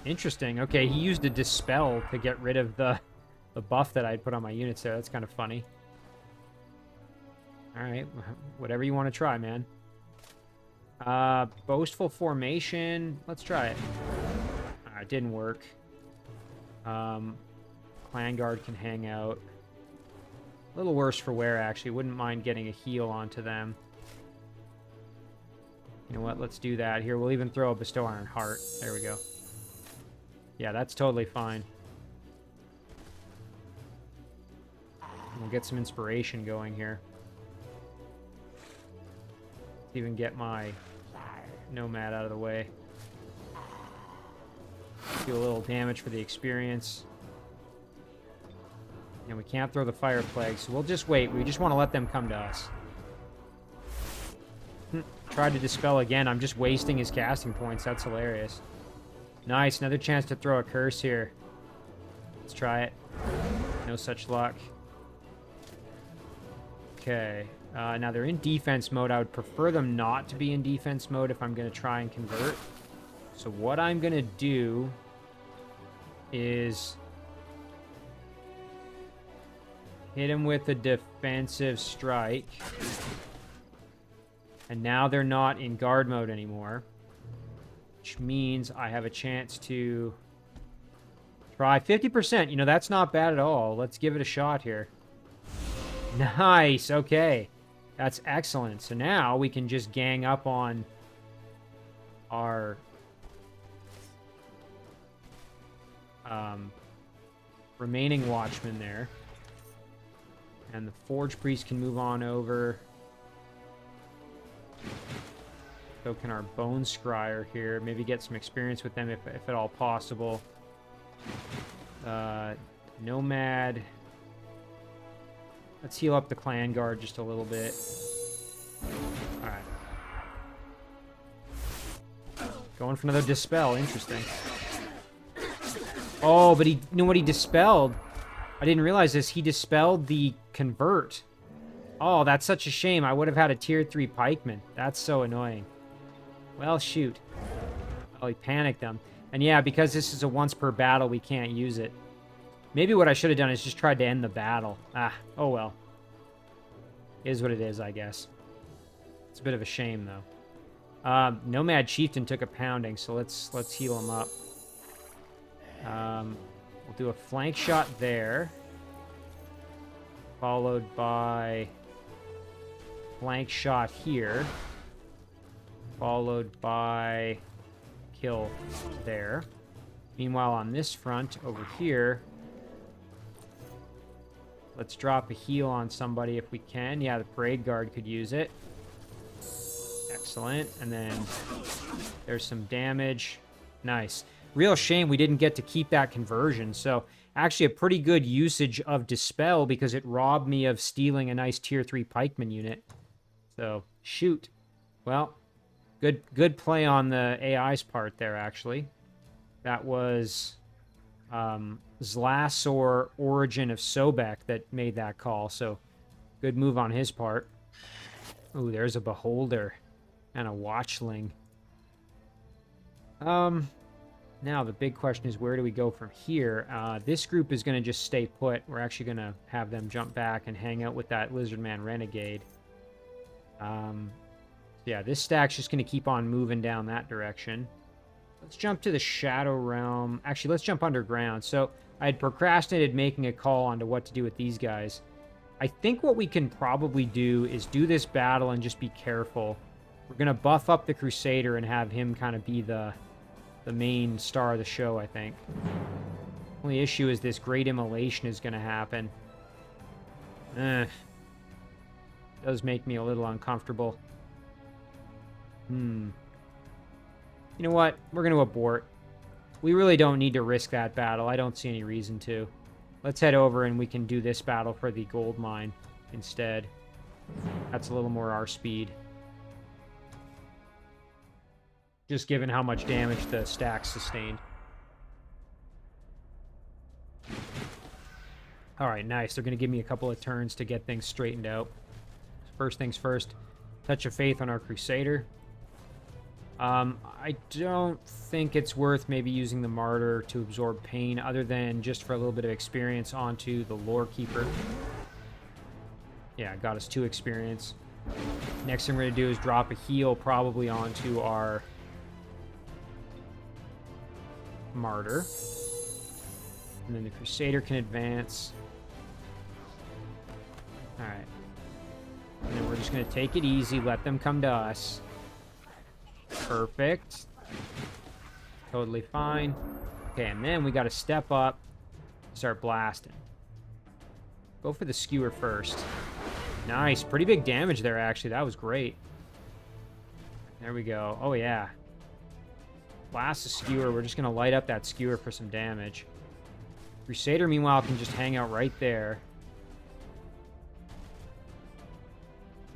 Interesting. Okay, he used a dispel to get rid of the buff that I'd put on my units there. That's kind of funny. Alright, whatever you want to try, man. Boastful formation. Let's try it. Alright, didn't work. Clan Guard can hang out. A little worse for wear, actually. Wouldn't mind getting a heal onto them. You know what? Let's do that. Here, we'll even throw a Bestow Iron Heart. There we go. Yeah, that's totally fine. We'll get some inspiration going here. Let's even get my Nomad out of the way. Do a little damage for the experience. And we can't throw the Fire Plague, so we'll just wait. We just want to let them come to us. Tried to dispel again. I'm just wasting his casting points. That's hilarious. Nice. Another chance to throw a curse here. Let's try it. No such luck. Okay. Now they're in defense mode. I would prefer them not to be in defense mode if I'm going to try and convert. So what I'm going to do is hit him with a defensive strike. And now they're not in guard mode anymore. Which means I have a chance to try 50%. You know, that's not bad at all. Let's give it a shot here. Nice. Okay. That's excellent. So now we can just gang up on our remaining watchmen there. And the Forge Priest can move on over. So can our Bone Scryer here. Maybe get some experience with them if at all possible. Nomad. Let's heal up the Clan Guard just a little bit. Alright. Going for another Dispel. Interesting. Oh, but you know what he dispelled? I didn't realize this. He dispelled the Convert. Oh, that's such a shame. I would have had a tier 3 pikeman. That's so annoying. Well, shoot. Oh, he panicked them. And yeah, because this is a once per battle, we can't use it. Maybe what I should have done is just tried to end the battle. Ah, oh well. Is what it is, I guess. It's a bit of a shame, though. Nomad Chieftain took a pounding, so let's heal him up. We'll do a flank shot there. Followed by flank shot here. Followed by kill there. Meanwhile, on this front, over here, let's drop a heal on somebody if we can. Yeah, the Parade Guard could use it. Excellent. And then there's some damage. Nice. Real shame we didn't get to keep that conversion. So actually a pretty good usage of Dispel because it robbed me of stealing a nice tier 3 pikeman unit. So, shoot. Well, good play on the AI's part there, actually. That was Zlasor, Origin of Sobek, that made that call. So, good move on his part. Ooh, there's a Beholder and a Watchling. Now, the big question is, where do we go from here? This group is going to just stay put. We're actually going to have them jump back and hang out with that Lizardman Renegade. Yeah, this stack's just going to keep on moving down that direction. Let's jump to the Shadow Realm. Actually, let's jump underground. So, I had procrastinated making a call onto what to do with these guys. I think what we can probably do is do this battle and just be careful. We're going to buff up the Crusader and have him kind of be the main star of the show, I think. Only issue is this Great Immolation is going to happen. Does make me a little uncomfortable. You know what? We're going to abort. We really don't need to risk that battle. I don't see any reason to. Let's head over and we can do this battle for the gold mine instead. That's a little more our speed. just given how much damage the stack sustained. All right, nice. They're going to give me a couple of turns to get things straightened out. First things first, touch of faith on our Crusader. I don't think it's worth maybe using the Martyr to absorb pain other than just for a little bit of experience onto the Lore Keeper. Yeah, got us 2 experience. Next thing we're going to do is drop a heal probably onto our Martyr. And then the Crusader can advance. Alright. And then we're just going to take it easy, let them come to us. Perfect. Totally fine. Okay, and then we got to step up, start blasting. Go for the skewer first. Nice. Pretty big damage there, actually. That was great. There we go. Oh, yeah. Blast the skewer. We're just going to light up that skewer for some damage. Crusader, meanwhile, can just hang out right there.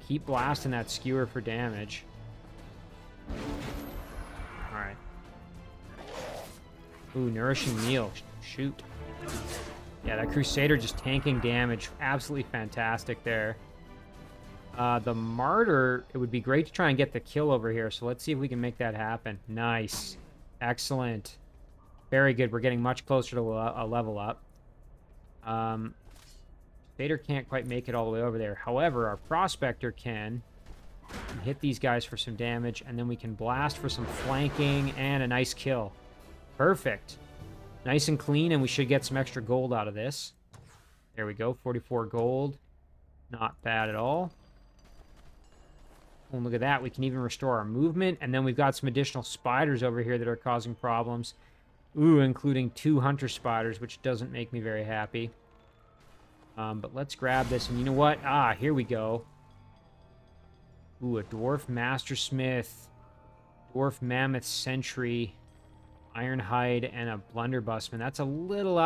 Keep blasting that skewer for damage. Alright. Ooh, nourishing meal. Shoot. Yeah, that Crusader just tanking damage. Absolutely fantastic there. The Martyr, it would be great to try and get the kill over here, so let's see if we can make that happen. Nice. Excellent. Very good. We're getting much closer to a level up. Vader can't quite make it all the way over there. However, our Prospector can. Hit these guys for some damage, and then we can blast for some flanking and a nice kill. Perfect. Nice and clean, and we should get some extra gold out of this. There we go, 44 gold. Not bad at all. Oh, look at that. We can even restore our movement, and then we've got some additional spiders over here that are causing problems. Ooh, including 2 hunter spiders, which doesn't make me very happy. But let's grab this, and you know what? Ah, here we go. Ooh, a Dwarf Mastersmith, Dwarf Mammoth Sentry, Ironhide, and a Blunderbussman. That's a little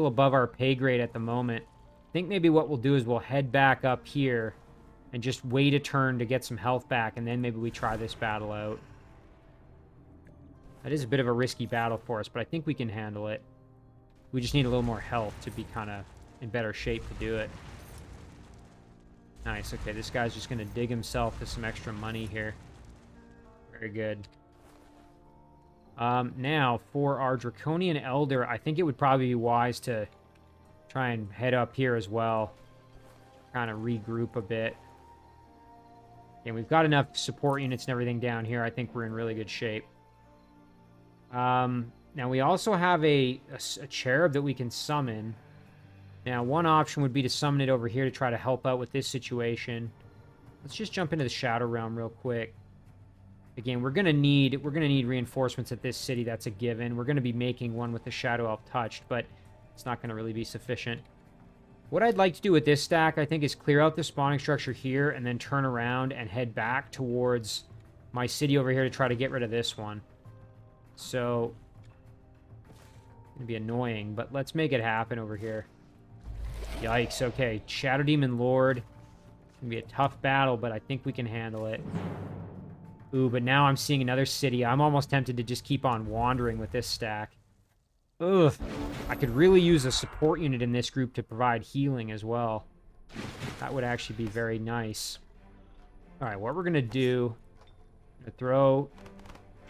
above our pay grade at the moment. I think maybe what we'll do is we'll head back up here and just wait a turn to get some health back, and then maybe we try this battle out. That is a bit of a risky battle for us, but I think we can handle it. We just need a little more health to be kind of in better shape to do it. Nice. Okay, this guy's just going to dig himself to some extra money here. Very good. Now, for our Draconian Elder, I think it would probably be wise to try and head up here as well. Kind of regroup a bit. And we've got enough support units and everything down here. I think we're in really good shape. Now, we also have a cherub that we can summon. Now, one option would be to summon it over here to try to help out with this situation. Let's just jump into the Shadow Realm real quick. Again, we're gonna need reinforcements at this city. That's a given. We're gonna be making one with the Shadow Elf touched, but it's not gonna really be sufficient. What I'd like to do with this stack, I think, is clear out the spawning structure here and then turn around and head back towards my city over here to try to get rid of this one. So, it's gonna be annoying, but let's make it happen over here. Yikes, okay. Shadow Demon Lord. It's gonna be a tough battle, but I think we can handle it. Ooh, but now I'm seeing another city. I'm almost tempted to just keep on wandering with this stack. Ugh. I could really use a support unit in this group to provide healing as well. That would actually be very nice. Alright, what we're gonna do... I'm gonna throw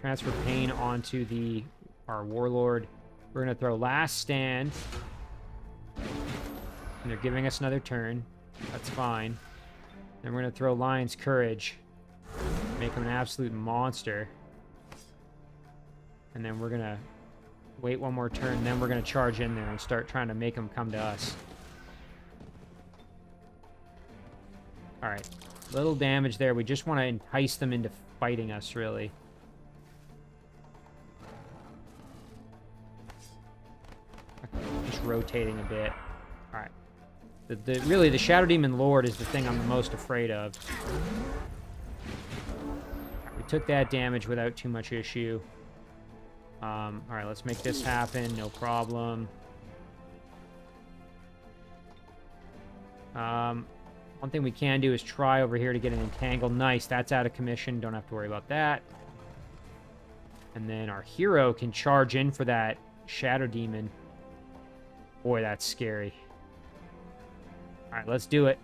Transfer Pain onto our Warlord. We're gonna throw Last Stand. And they're giving us another turn. That's fine. Then we're going to throw Lion's Courage. Make him an absolute monster. And then we're going to wait one more turn, and then we're going to charge in there and start trying to make him come to us. Alright. Little damage there. We just want to entice them into fighting us, really. Just rotating a bit. Alright. Really, the Shadow Demon Lord is the thing I'm the most afraid of. We took that damage without too much issue. Alright, let's make this happen. No problem. One thing we can do is try over here to get an entangle. Nice, that's out of commission. Don't have to worry about that. And then our hero can charge in for that Shadow Demon. Boy, that's scary. All right, let's do it.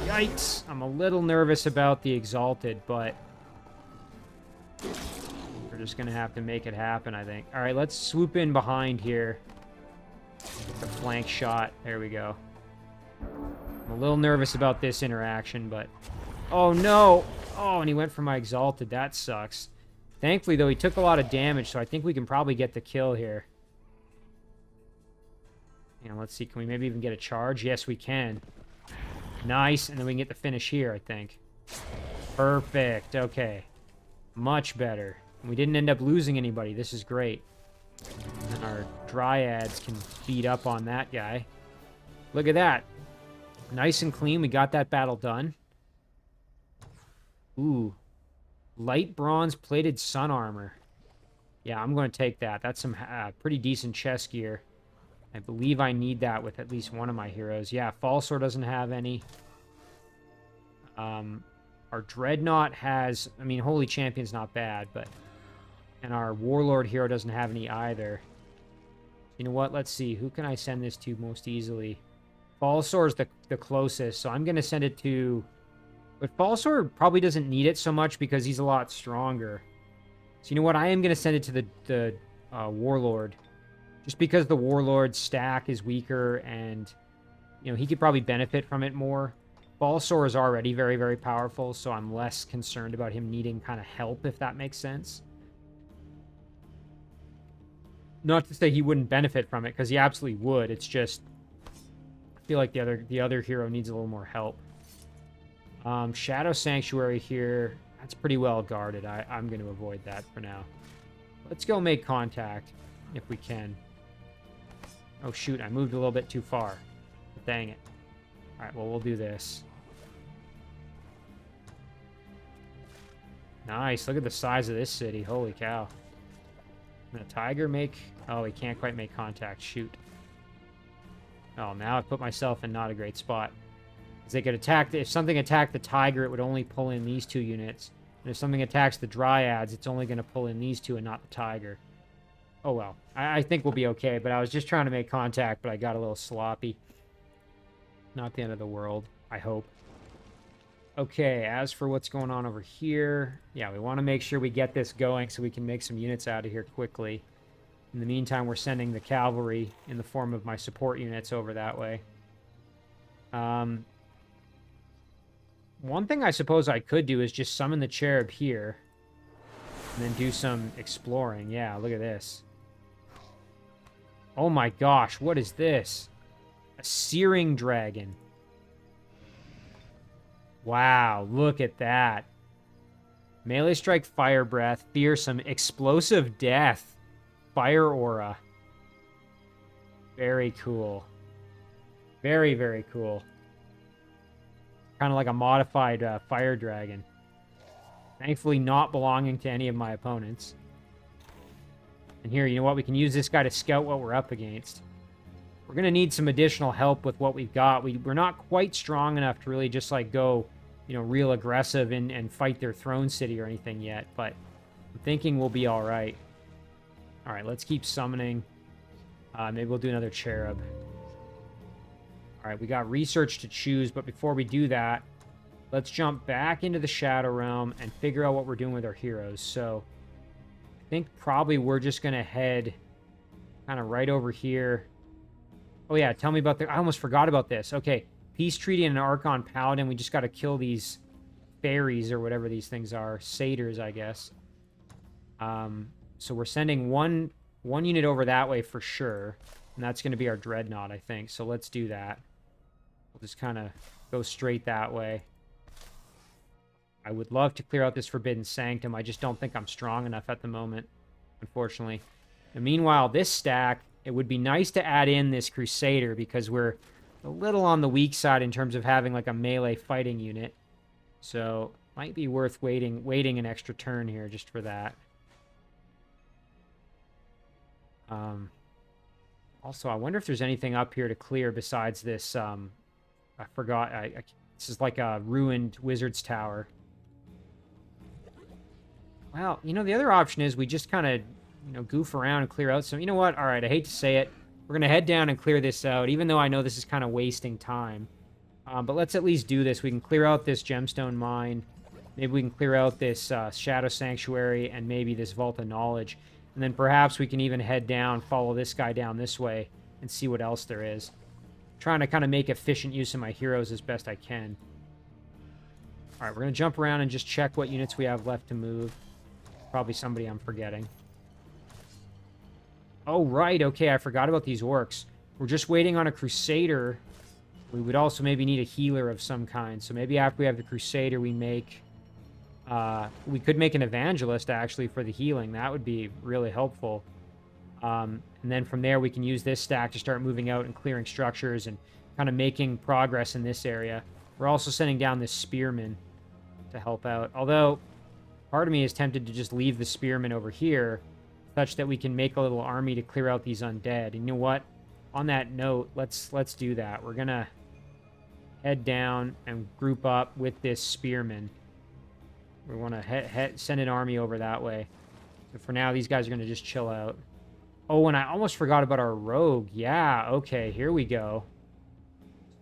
Yikes. I'm a little nervous about the Exalted, but we're just going to have to make it happen, I think. All right, let's swoop in behind here. The flank shot. There we go. I'm a little nervous about this interaction, but... Oh, no! Oh, and he went for my Exalted. That sucks. Thankfully, though, he took a lot of damage, so I think we can probably get the kill here. And let's see, can we maybe even get a charge? Yes, we can. Nice, and then we can get the finish here, I think. Perfect, okay. Much better. And we didn't end up losing anybody. This is great. And our Dryads can beat up on that guy. Look at that. Nice and clean. We got that battle done. Ooh. Light bronze plated sun armor. Yeah, I'm going to take that. That's some pretty decent chest gear. I believe I need that with at least one of my heroes. Yeah, Falsor doesn't have any. Our Dreadnought has... I mean, Holy Champion's not bad, but... And our Warlord hero doesn't have any either. You know what? Let's see. Who can I send this to most easily? Falsor is the closest, so I'm going to send it to... But Falsor probably doesn't need it so much because he's a lot stronger. So you know what? I am going to send it to the Warlord. Just because the Warlord's stack is weaker and, you know, he could probably benefit from it more. Falsor is already very, very powerful, so I'm less concerned about him needing kind of help, if that makes sense. Not to say he wouldn't benefit from it, because he absolutely would. It's just, I feel like the other hero needs a little more help. Shadow Sanctuary here, that's pretty well guarded. I'm going to avoid that for now. Let's go make contact, if we can. Oh, shoot, I moved a little bit too far. Dang it. All right, well, we'll do this. Nice, look at the size of this city. Holy cow. Can a tiger make... Oh, he can't quite make contact. Shoot. Oh, now I've put myself in not a great spot. Because they could attack... If something attacked the tiger, it would only pull in these two units. And if something attacks the dryads, it's only going to pull in these two and not the tiger. Oh, well. I think we'll be okay, but I was just trying to make contact, but I got a little sloppy. Not the end of the world, I hope. Okay, as for what's going on over here, yeah, we want to make sure we get this going so we can make some units out of here quickly. In the meantime, we're sending the cavalry in the form of my support units over that way. One thing I suppose I could do is just summon the cherub here and then do some exploring. Yeah, look at this. Oh my gosh, what is this? A searing dragon. Wow, look at that. Melee strike, fire breath, fearsome, explosive death, fire aura. Very cool. Very, very cool. Kind of like a modified fire dragon. Thankfully not belonging to any of my opponents. And here, you know what? We can use this guy to scout what we're up against. We're going to need some additional help with what we've got. We're not quite strong enough to really just, like, go, you know, real aggressive and fight their throne city or anything yet. But I'm thinking we'll be all right. All right, let's keep summoning. Maybe we'll do another cherub. All right, we got research to choose. But before we do that, let's jump back into the Shadow Realm and figure out what we're doing with our heroes. So I think probably we're just going to head kind of right over here. Oh, yeah, tell me about the... I almost forgot about this. Okay, Peace Treaty and an Archon Paladin. We just got to kill these fairies or whatever these things are. Satyrs, I guess. So we're sending one unit over that way for sure. And that's going to be our Dreadnought, I think. So let's do that. We'll just kind of go straight that way. I would love to clear out this Forbidden Sanctum. I just don't think I'm strong enough at the moment, unfortunately. And meanwhile, this stack... It would be nice to add in this Crusader because we're a little on the weak side in terms of having like a melee fighting unit. So might be worth waiting an extra turn here just for that. Also, I wonder if there's anything up here to clear besides this. I forgot. This is like a ruined wizard's tower. Well, the other option is we just kind of, goof around and clear out some... You know what? All right, I hate to say it. We're going to head down and clear this out, even though I know this is kind of wasting time. But let's at least do this. We can clear out this gemstone mine. Maybe we can clear out this Shadow Sanctuary and maybe this Vault of Knowledge. And then perhaps we can even head down, follow this guy down this way, and see what else there is. Trying to kind of make efficient use of my heroes as best I can. All right, we're going to jump around and just check what units we have left to move. Probably somebody I'm forgetting. Oh, right. Okay, I forgot about these orcs. We're just waiting on a Crusader. We would also maybe need a healer of some kind. So maybe after we have the Crusader, we make... we could make an Evangelist, actually, for the healing. That would be really helpful. And then from there, we can use this stack to start moving out and clearing structures and kind of making progress in this area. We're also sending down this Spearman to help out. Although, part of me is tempted to just leave the Spearman over here, such that we can make a little army to clear out these undead. And you know what? On that note, let's do that. We're going to head down and group up with this Spearman. We want to send an army over that way. So for now, these guys are going to just chill out. Oh, and I almost forgot about our rogue. Yeah, okay, here we go.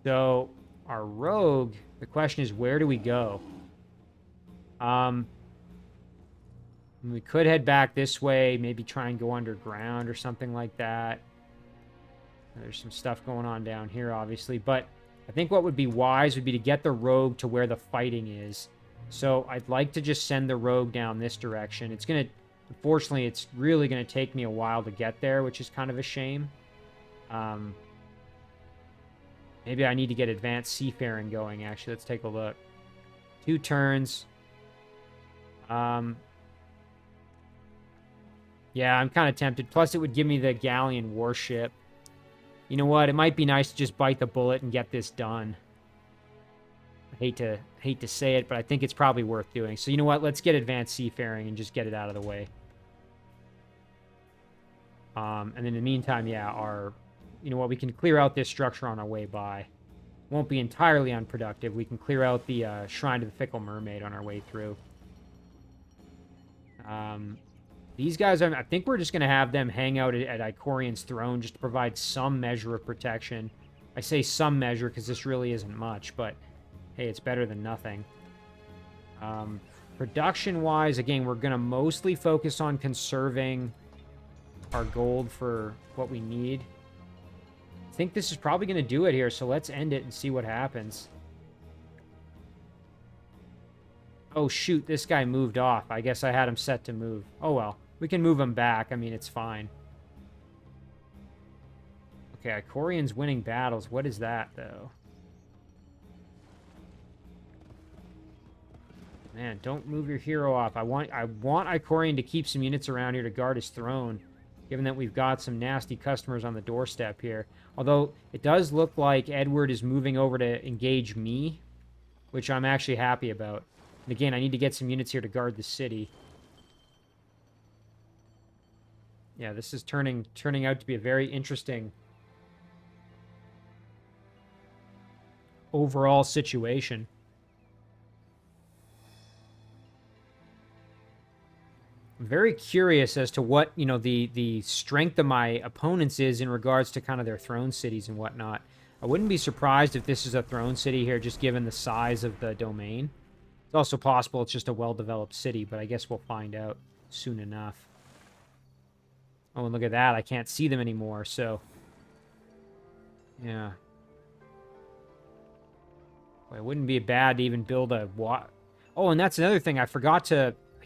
So, our rogue, the question is, where do we go? We could head back this way, maybe try and go underground or something like that. There's some stuff going on down here, obviously. But I think what would be wise would be to get the rogue to where the fighting is. So I'd like to just send the rogue down this direction. It's going to... Unfortunately, it's really going to take me a while to get there, which is kind of a shame. Maybe I need to get Advanced Seafaring going, actually. Let's take a look. 2 turns. Yeah, I'm kind of tempted. Plus, it would give me the Galleon Warship. You know what? It might be nice to just bite the bullet and get this done. I hate to say it, but I think it's probably worth doing. So you know what? Let's get Advanced Seafaring and just get it out of the way. And in the meantime, yeah, you know what? We can clear out this structure on our way by. Won't be entirely unproductive. We can clear out the Shrine to the Fickle Mermaid on our way through. These guys, I think we're just going to have them hang out at Icorian's throne just to provide some measure of protection. I say some measure because this really isn't much, but hey, it's better than nothing. Production-wise, again, we're going to mostly focus on conserving our gold for what we need. I think this is probably going to do it here, so let's end it and see what happens. Oh, shoot, this guy moved off. I guess I had him set to move. Oh, well. We can move him back. I mean, it's fine. Okay, Icorian's winning battles. What is that, though? Man, don't move your hero off. I want Icorian to keep some units around here to guard his throne, given that we've got some nasty customers on the doorstep here. Although, it does look like Edward is moving over to engage me, which I'm actually happy about. And again, I need to get some units here to guard the city. Yeah, this is turning out to be a very interesting overall situation. I'm very curious as to what, the strength of my opponents is in regards to kind of their throne cities and whatnot. I wouldn't be surprised if this is a throne city here, just given the size of the domain. It's also possible it's just a well-developed city, but I guess we'll find out soon enough. Oh, and look at that. I can't see them anymore, so... Yeah. Well, it wouldn't be bad to even build a... Oh, and that's another thing. I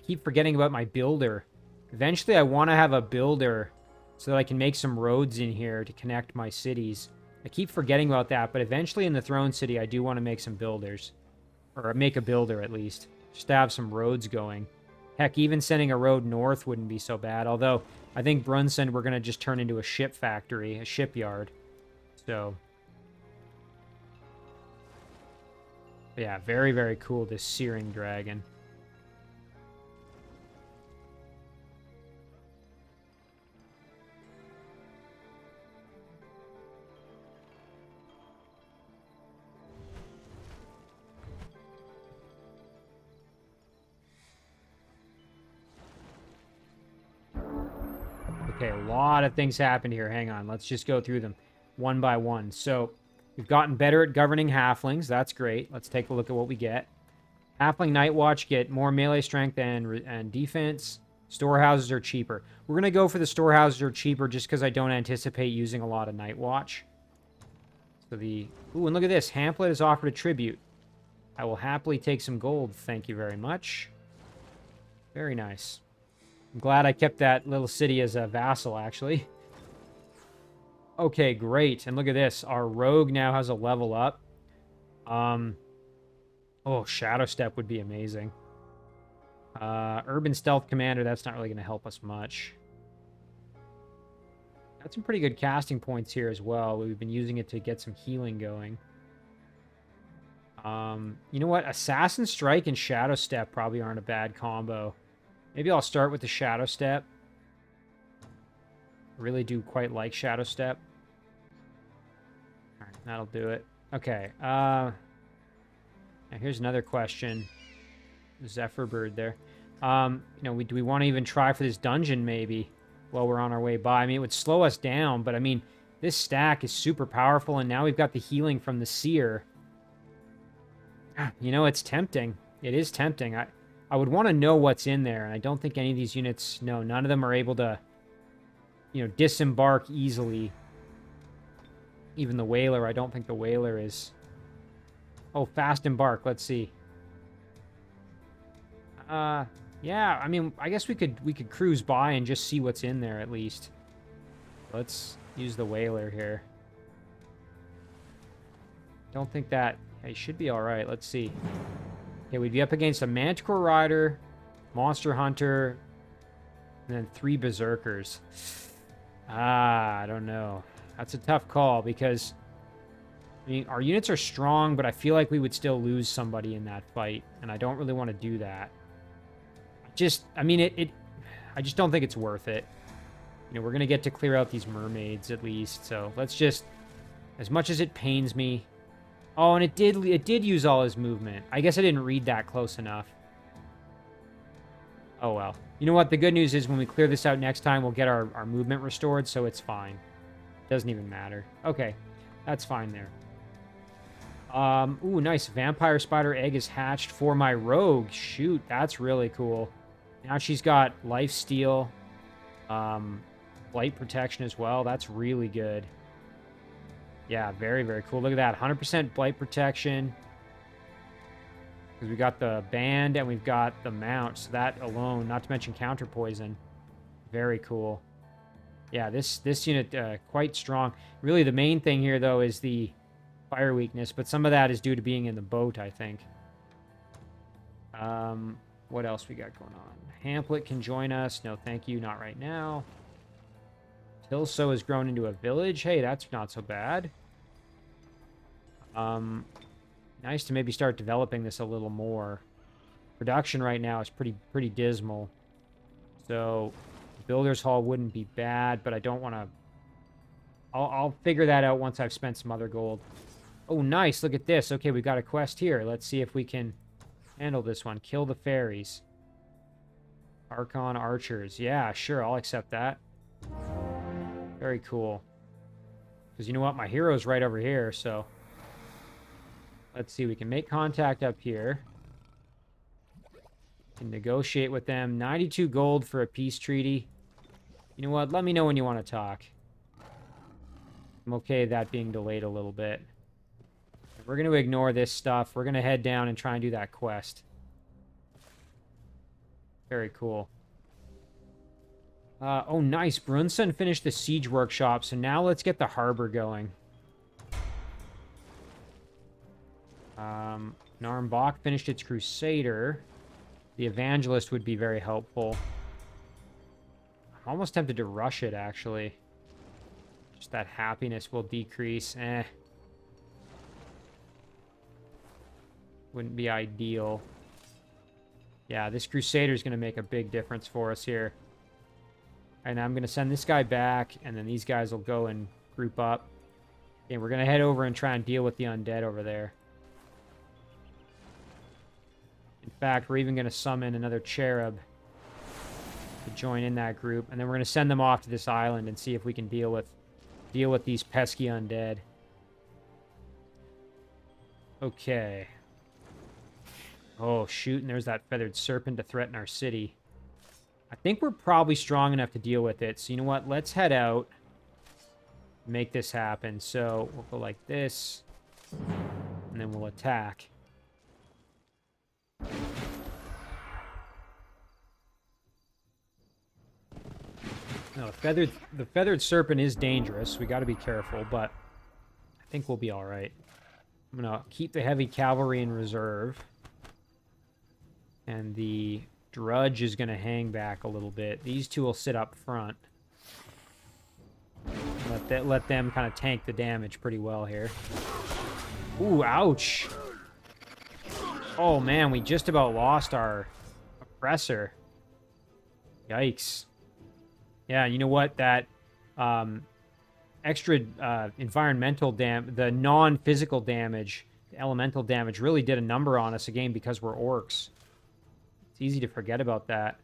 keep forgetting about my builder. Eventually, I want to have a builder so that I can make some roads in here to connect my cities. I keep forgetting about that, but eventually in the Throne City, I do want to make some builders. Or make a builder, at least. Just to have some roads going. Heck, even sending a road north wouldn't be so bad. Although, I think Brunsund we're going to just turn into a ship factory, a shipyard. So... yeah, very, very cool, this Searing Dragon. Okay, a lot of things happened here. Hang on. Let's just go through them one by one. So we've gotten better at governing halflings. That's great. Let's take a look at what we get. Halfling Night Watch get more melee strength and defense. Storehouses are cheaper. We're going to go for the storehouses are cheaper just because I don't anticipate using a lot of Night Watch. So the... Ooh, and look at this. Hamlet has offered a tribute. I will happily take some gold. Thank you very much. Very nice. I'm glad I kept that little city as a vassal, actually. Okay, great. And look at this. Our rogue now has a level up. Oh, Shadow Step would be amazing. Urban Stealth Commander, that's not really going to help us much. Got some pretty good casting points here as well. We've been using it to get some healing going. You know what? Assassin Strike and Shadow Step probably aren't a bad combo. Maybe I'll start with the Shadow Step. I really do quite like Shadow Step. All right, that'll do it. Okay. Now here's another question. Zephyr Bird there. You know, do we want to even try for this dungeon maybe while we're on our way by? I mean, it would slow us down, but I mean, this stack is super powerful, and now we've got the healing from the Seer. You know, it's tempting. It is tempting. I would want to know what's in there, and I don't think any of these units... No, none of them are able to, you know, disembark easily. Even the Whaler, I don't think the Whaler is... Oh, fast embark. Let's see. Yeah, I mean, I guess we could cruise by and just see what's in there at least. Let's use the Whaler here. Don't think that... Hey, should be all right. Let's see. Okay, we'd be up against a Manticore Rider, Monster Hunter, and then 3 Berserkers. I don't know. That's a tough call because... I mean, our units are strong, but I feel like we would still lose somebody in that fight, and I don't really want to do that. I mean, I just don't think it's worth it. You know, we're going to get to clear out these mermaids at least, so let's just... As much as it pains me... Oh, and it did use all his movement. I guess I didn't read that close enough. Oh, well. You know what? The good news is when we clear this out next time, we'll get our movement restored, so it's fine. Doesn't even matter. Okay. That's fine there. Ooh, nice. Vampire Spider Egg is hatched for my rogue. Shoot, that's really cool. Now she's got lifesteal, blight protection as well. That's really good. Yeah, very, very cool. Look at that. 100% blight protection. Because we got the band and we've got the mount. So that alone, not to mention counter poison. Very cool. Yeah, this unit, quite strong. Really, the main thing here, though, is the fire weakness. But some of that is due to being in the boat, I think. What else we got going on? Hamlet can join us. No, thank you. Not right now. Tilso has grown into a village. Hey, that's not so bad. Nice to maybe start developing this a little more. Production right now is pretty dismal. So, Builder's Hall wouldn't be bad, but I don't want to... I'll figure that out once I've spent some other gold. Oh, nice. Look at this. Okay, we got a quest here. Let's see if we can handle this one. Kill the fairies. Archon archers. Yeah, sure. I'll accept that. Very cool. Because you know what? My hero's right over here, so... Let's see. We can make contact up here. Can negotiate with them. 92 gold for a peace treaty. You know what? Let me know when you want to talk. I'm okay with that being delayed a little bit. We're going to ignore this stuff. We're going to head down and try and do that quest. Very cool. Oh, nice. Brunson finished the siege workshop, so now let's get the harbor going. Narmbach finished its crusader. The evangelist would be very helpful. I'm almost tempted to rush it, actually. Just that happiness will decrease. Wouldn't be ideal. Yeah, this crusader is going to make a big difference for us here. And I'm going to send this guy back, and then these guys will go and group up. And we're going to head over and try and deal with the undead over there. In fact, we're even going to summon another cherub. to join in that group, and then we're going to send them off to this island and see if we can deal with these pesky undead. Okay. Oh, shoot, and there's that feathered serpent to threaten our city. I think we're probably strong enough to deal with it. So you know what? Let's head out. Make this happen. So we'll go like this. And then we'll attack. No, the feathered serpent is dangerous. We got to be careful, but I think we'll be all right. I'm going to keep the heavy cavalry in reserve. And the drudge is going to hang back a little bit. These two will sit up front. Let them kind of tank the damage pretty well here. Ooh, ouch. Oh, man, we just about lost our oppressor. Yikes. Yeah, you know what? That extra environmental the non-physical damage, the elemental damage, really did a number on us again because we're orcs. It's easy to forget about that.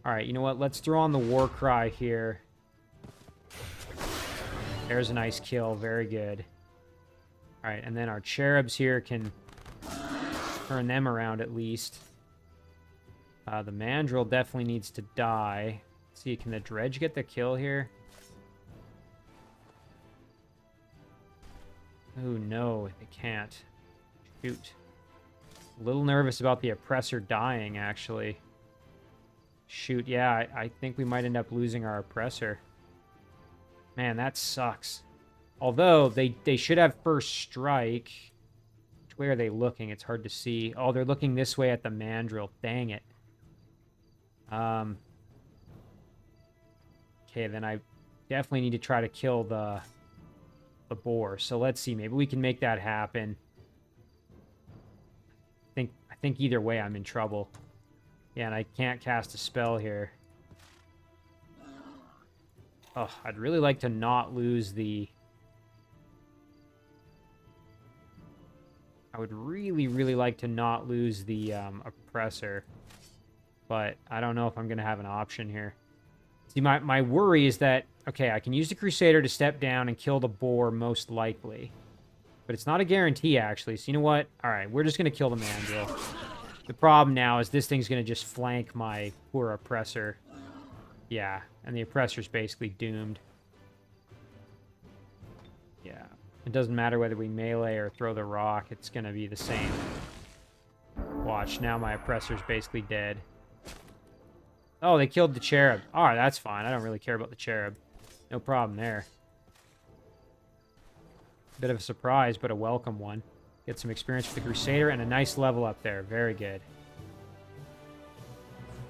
All right, you know what? Let's throw on the war cry here. There's a nice kill. Very good. All right, and then our cherubs here can turn them around at least. The mandrill definitely needs to die. Let's see, can the dredge get the kill here? Oh, no, they can't. Shoot. A little nervous about the oppressor dying, actually. Shoot, yeah, I think we might end up losing our oppressor. Man, that sucks. Although, they should have first strike. Which way are they looking? It's hard to see. Oh, they're looking this way at the mandrill. Dang it. Okay, then I definitely need to try to kill the boar. So let's see. Maybe we can make that happen. I think either way I'm in trouble. Yeah, and I can't cast a spell here. Oh, I'd really like to not lose the... I would really, really like to not lose the oppressor. But I don't know if I'm going to have an option here. See, my worry is that, okay, I can use the Crusader to step down and kill the boar most likely. But it's not a guarantee, actually. So you know what? All right, we're just going to kill the mandrill. The problem now is this thing's going to just flank my poor oppressor. Yeah, and the oppressor's basically doomed. Yeah, it doesn't matter whether we melee or throw the rock. It's going to be the same. Watch, now my oppressor's basically dead. Oh, they killed the cherub. All right, that's fine. I don't really care about the cherub. No problem there. Bit of a surprise, but a welcome one. Get some experience with the Crusader and a nice level up there. Very good.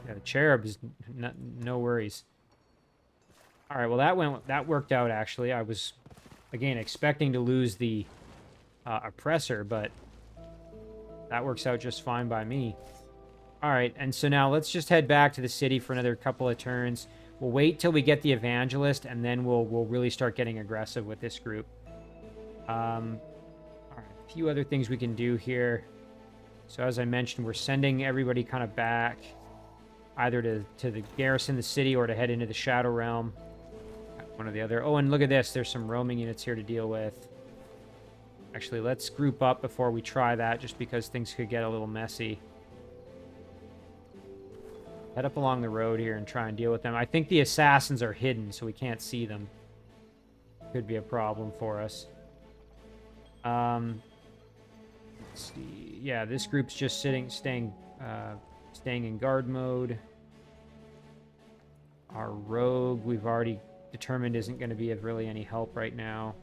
Yeah, the cherub is no worries. All right, well that worked out actually. I was again expecting to lose the oppressor, but that works out just fine by me. All right, and so now let's just head back to the city for another couple of turns. We'll wait till we get the evangelist, and then we'll really start getting aggressive with this group. All right, a few other things we can do here. So as I mentioned, we're sending everybody kind of back, either to the garrison the city or to head into the Shadow Realm. One or the other. Oh, and look at this. There's some roaming units here to deal with. Actually, let's group up before we try that, just because things could get a little messy. Head up along the road here and try and deal with them. I think the assassins are hidden, so we can't see them. Could be a problem for us. Let's see. Yeah, this group's just staying in guard mode. Our rogue, we've already determined isn't going to be of really any help right now.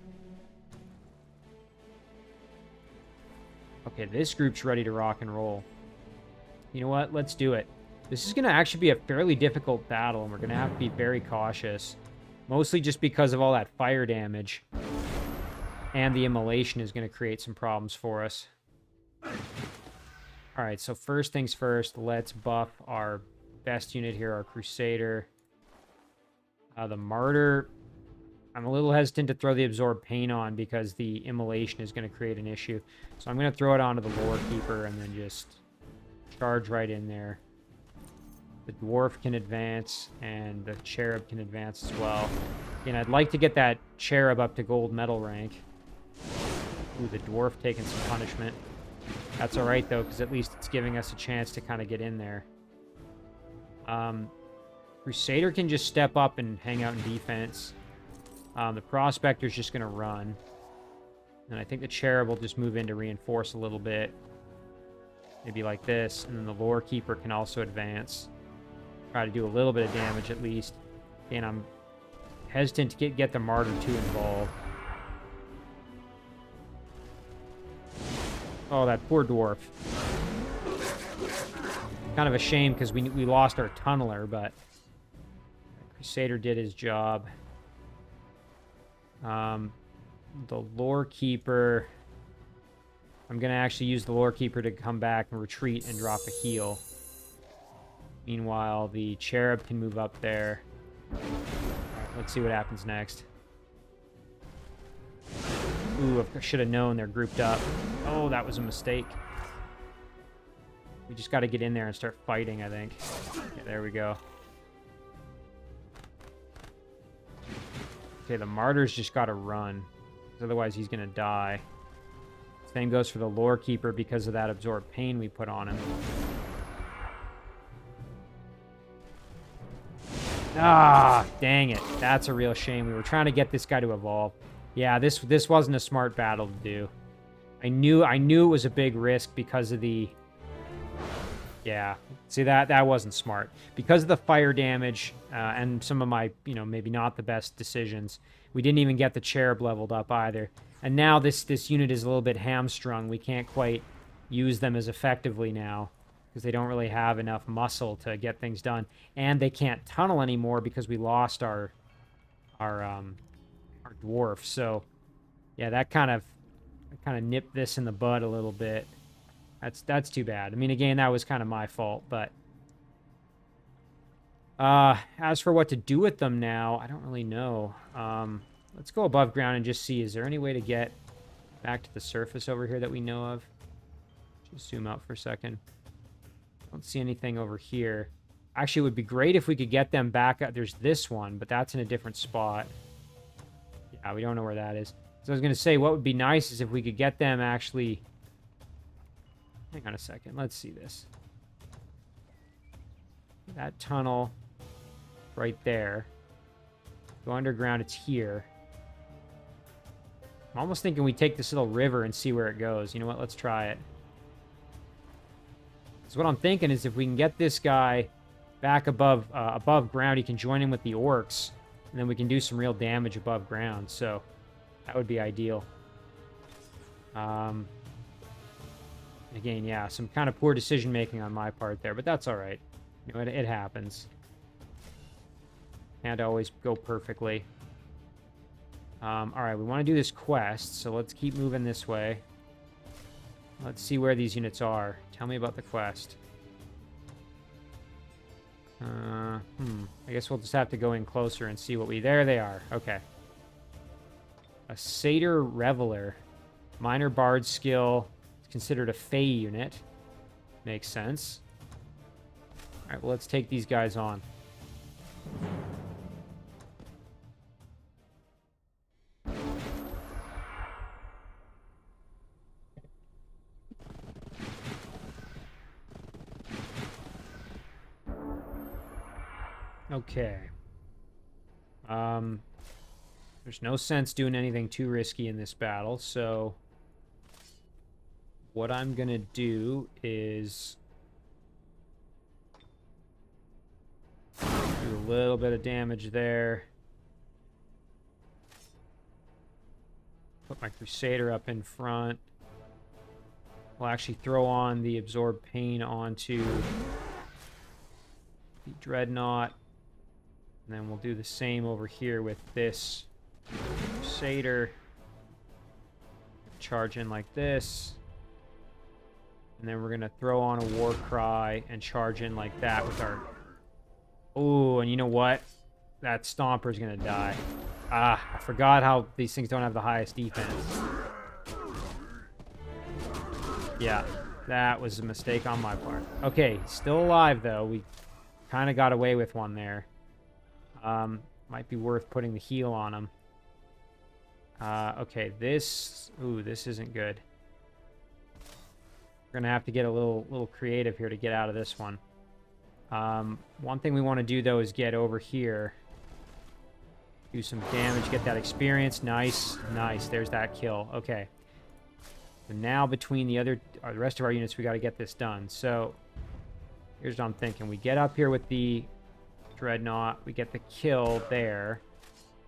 Okay, this group's ready to rock and roll. You know what? Let's do it. This is going to actually be a fairly difficult battle, and we're going to have to be very cautious. Mostly just because of all that fire damage. And the immolation is going to create some problems for us. Alright, so first things first, let's buff our best unit here, our Crusader. The Martyr, I'm a little hesitant to throw the Absorb Pain on because the immolation is going to create an issue. So I'm going to throw it onto the Lore Keeper and then just charge right in there. The dwarf can advance, and the cherub can advance as well. And I'd like to get that cherub up to gold medal rank. Ooh, the dwarf taking some punishment. That's all right, though, because at least it's giving us a chance to kind of get in there. Crusader can just step up and hang out in defense. The Prospector's just going to run. And I think the Cherub will just move in to reinforce a little bit. Maybe like this. And then the Lore Keeper can also advance. Try to do a little bit of damage at least. And I'm hesitant to get the Martyr 2 involved. Oh, that poor dwarf. Kind of a shame because we lost our Tunneler, but Crusader did his job. The Lore Keeper... I'm going to actually use the Lore Keeper to come back and retreat and drop a heal. Meanwhile, the Cherub can move up there. All right, let's see what happens next. Ooh, I should have known they're grouped up. Oh, that was a mistake. We just got to get in there and start fighting, I think. Yeah, there we go. Okay, the Martyr's just got to run. Otherwise, he's going to die. Same goes for the Lore Keeper because of that absorbed pain we put on him. Ah, dang it. That's a real shame. We were trying to get this guy to evolve. Yeah, this wasn't a smart battle to do. I knew it was a big risk because of the... Yeah, see, that wasn't smart. Because of the fire damage and some of my, maybe not the best decisions, we didn't even get the Cherub leveled up either. And now this unit is a little bit hamstrung. We can't quite use them as effectively now because they don't really have enough muscle to get things done. And they can't tunnel anymore because we lost our dwarf. So, yeah, that kind of nipped this in the bud a little bit. That's too bad. I mean, again, that was kind of my fault, but as for what to do with them now, I don't really know. Let's go above ground and just see, is there any way to get back to the surface over here that we know of? Just zoom out for a second. Don't see anything over here. Actually, it would be great if we could get them back up. There's this one, but that's in a different spot. Yeah, we don't know where that is. So I was going to say, what would be nice is if we could get them actually... Hang on a second. Let's see this. That tunnel right there. Go underground. It's here. I'm almost thinking we take this little river and see where it goes. You know what? Let's try it. So what I'm thinking is if we can get this guy back above ground, he can join in with the orcs, and then we can do some real damage above ground. So that would be ideal. Again, yeah, some kind of poor decision making on my part there, but that's all right. It happens. Can't always go perfectly. All right, we want to do this quest, so let's keep moving this way. Let's see where these units are. Tell me about the quest. I guess we'll just have to go in closer and see what we... There they are. Okay. A Satyr Reveler. Minor Bard skill. It's considered a Fey unit. Makes sense. All right, well, let's take these guys on. Okay. There's no sense doing anything too risky in this battle, so what I'm gonna do is do a little bit of damage there. Put my Crusader up in front. We'll actually throw on the Absorb Pain onto the Dreadnought. And then we'll do the same over here with this Crusader. Charge in like this. And then we're going to throw on a War Cry and charge in like that with our... Oh, and you know what? That Stomper's going to die. Ah, I forgot how these things don't have the highest defense. Yeah, that was a mistake on my part. Okay, still alive though. We kind of got away with one there. Might be worth putting the heal on him. Okay, this... Ooh, this isn't good. We're going to have to get a little creative here to get out of this one. One thing we want to do, though, is get over here. Do some damage, get that experience. Nice, nice. There's that kill. Okay. And now between the rest of our units, we got to get this done. So here's what I'm thinking. We get up here with the Dreadnought. We get the kill there.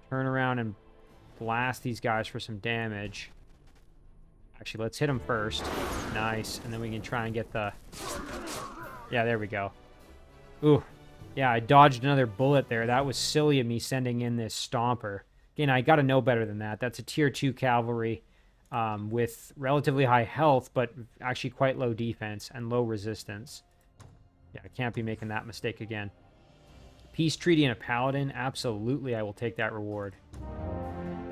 Turn around and blast these guys for some damage. Actually, let's hit them first. Nice. And then we can try and get the... Yeah, there we go. Ooh. Yeah, I dodged another bullet there. That was silly of me sending in this Stomper. Again, I got to know better than that. That's a tier 2 cavalry with relatively high health, but actually quite low defense and low resistance. Yeah, I can't be making that mistake again. Peace treaty and a paladin. Absolutely, I will take that reward.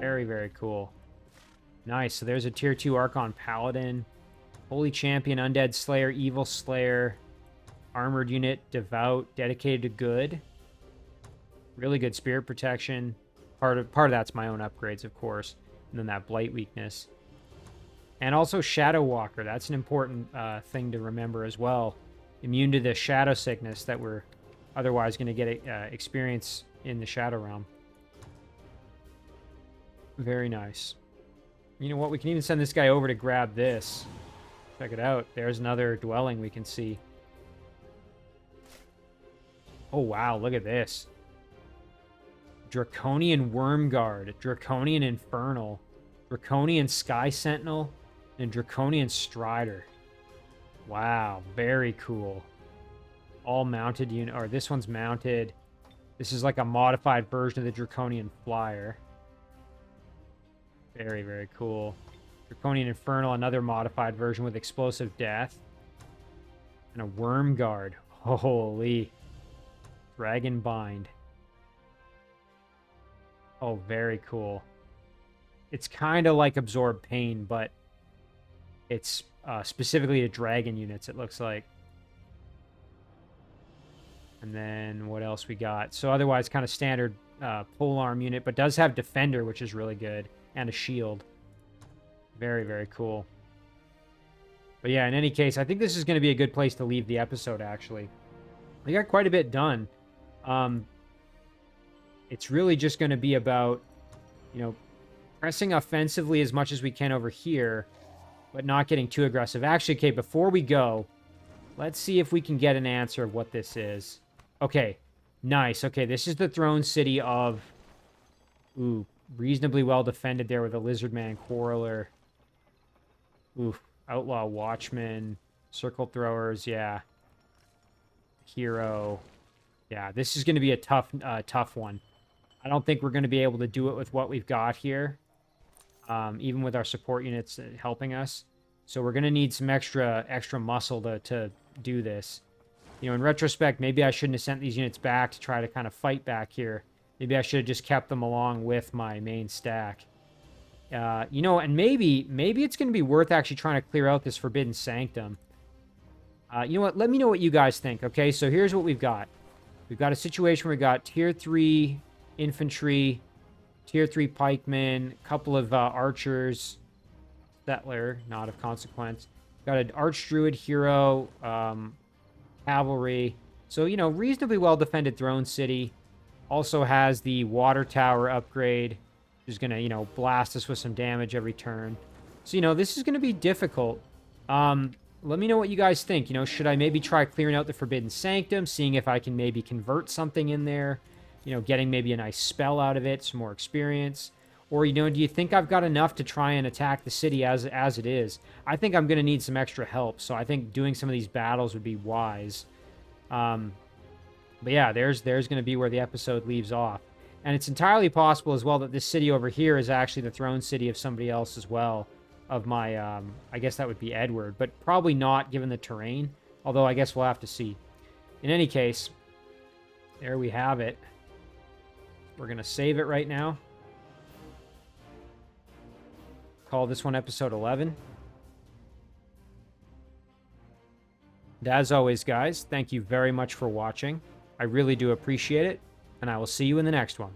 Very, very cool. Nice. So there's a tier 2 Archon paladin. Holy champion, undead slayer, evil slayer. Armored unit, devout, dedicated to good. Really good spirit protection. Part of that's my own upgrades, of course. And then that blight weakness. And also Shadow Walker. That's an important thing to remember as well. Immune to the shadow sickness that we're otherwise going to get experience in the Shadow Realm. Very nice. You know what? We can even send this guy over to grab this. Check it out. There's another dwelling we can see. Oh, wow. Look at this. Draconian Wormguard. Draconian Infernal. Draconian Sky Sentinel. And Draconian Strider. Wow. Very cool. All mounted unit. Or this one's mounted. This is like a modified version of the Draconian Flyer. Very, very cool. Draconian Infernal. Another modified version with Explosive Death. And a Wormguard. Holy... Dragon Bind. Oh, very cool. It's kind of like Absorb Pain, but it's specifically to dragon units, it looks like. And then what else we got? So otherwise kind of standard polearm unit, but does have Defender, which is really good, and a shield. Very, very cool. But yeah, in any case, I think this is going to be a good place to leave the episode, actually. We got quite a bit done. It's really just going to be about, you know, pressing offensively as much as we can over here, but not getting too aggressive. Actually, okay, before we go, let's see if we can get an answer of what this is. Okay, nice. Okay, this is the throne city of... Ooh, reasonably well defended there with a Lizardman Quarreler. Ooh, Outlaw Watchman, Circle Throwers, yeah. Hero. Yeah, this is going to be a tough one. I don't think we're going to be able to do it with what we've got here, even with our support units helping us. So we're going to need some extra muscle to do this. You know, in retrospect, maybe I shouldn't have sent these units back to try to kind of fight back here. Maybe I should have just kept them along with my main stack. You know, and maybe it's going to be worth actually trying to clear out this Forbidden Sanctum. You know what? Let me know what you guys think, okay? So here's what we've got. We've got a situation where we've got Tier 3 infantry, Tier 3 pikemen, a couple of archers, settler, not of consequence. Got an archdruid hero, cavalry. So, you know, reasonably well-defended throne city. Also has the water tower upgrade, which is going to, you know, blast us with some damage every turn. So, you know, this is going to be difficult. Let me know what you guys think. You know, should I maybe try clearing out the Forbidden Sanctum, seeing if I can maybe convert something in there, you know, getting maybe a nice spell out of it, some more experience? Or, you know, do you think I've got enough to try and attack the city as it is? I think I'm going to need some extra help, so I think doing some of these battles would be wise. But yeah, there's going to be where the episode leaves off. And it's entirely possible as well that this city over here is actually the throne city of somebody else as well. Of my, I guess that would be Edward, but probably not given the terrain, although I guess we'll have to see. In any case, there we have it. We're going to save it right now. Call this one episode 11. And as always, guys, thank you very much for watching. I really do appreciate it, and I will see you in the next one.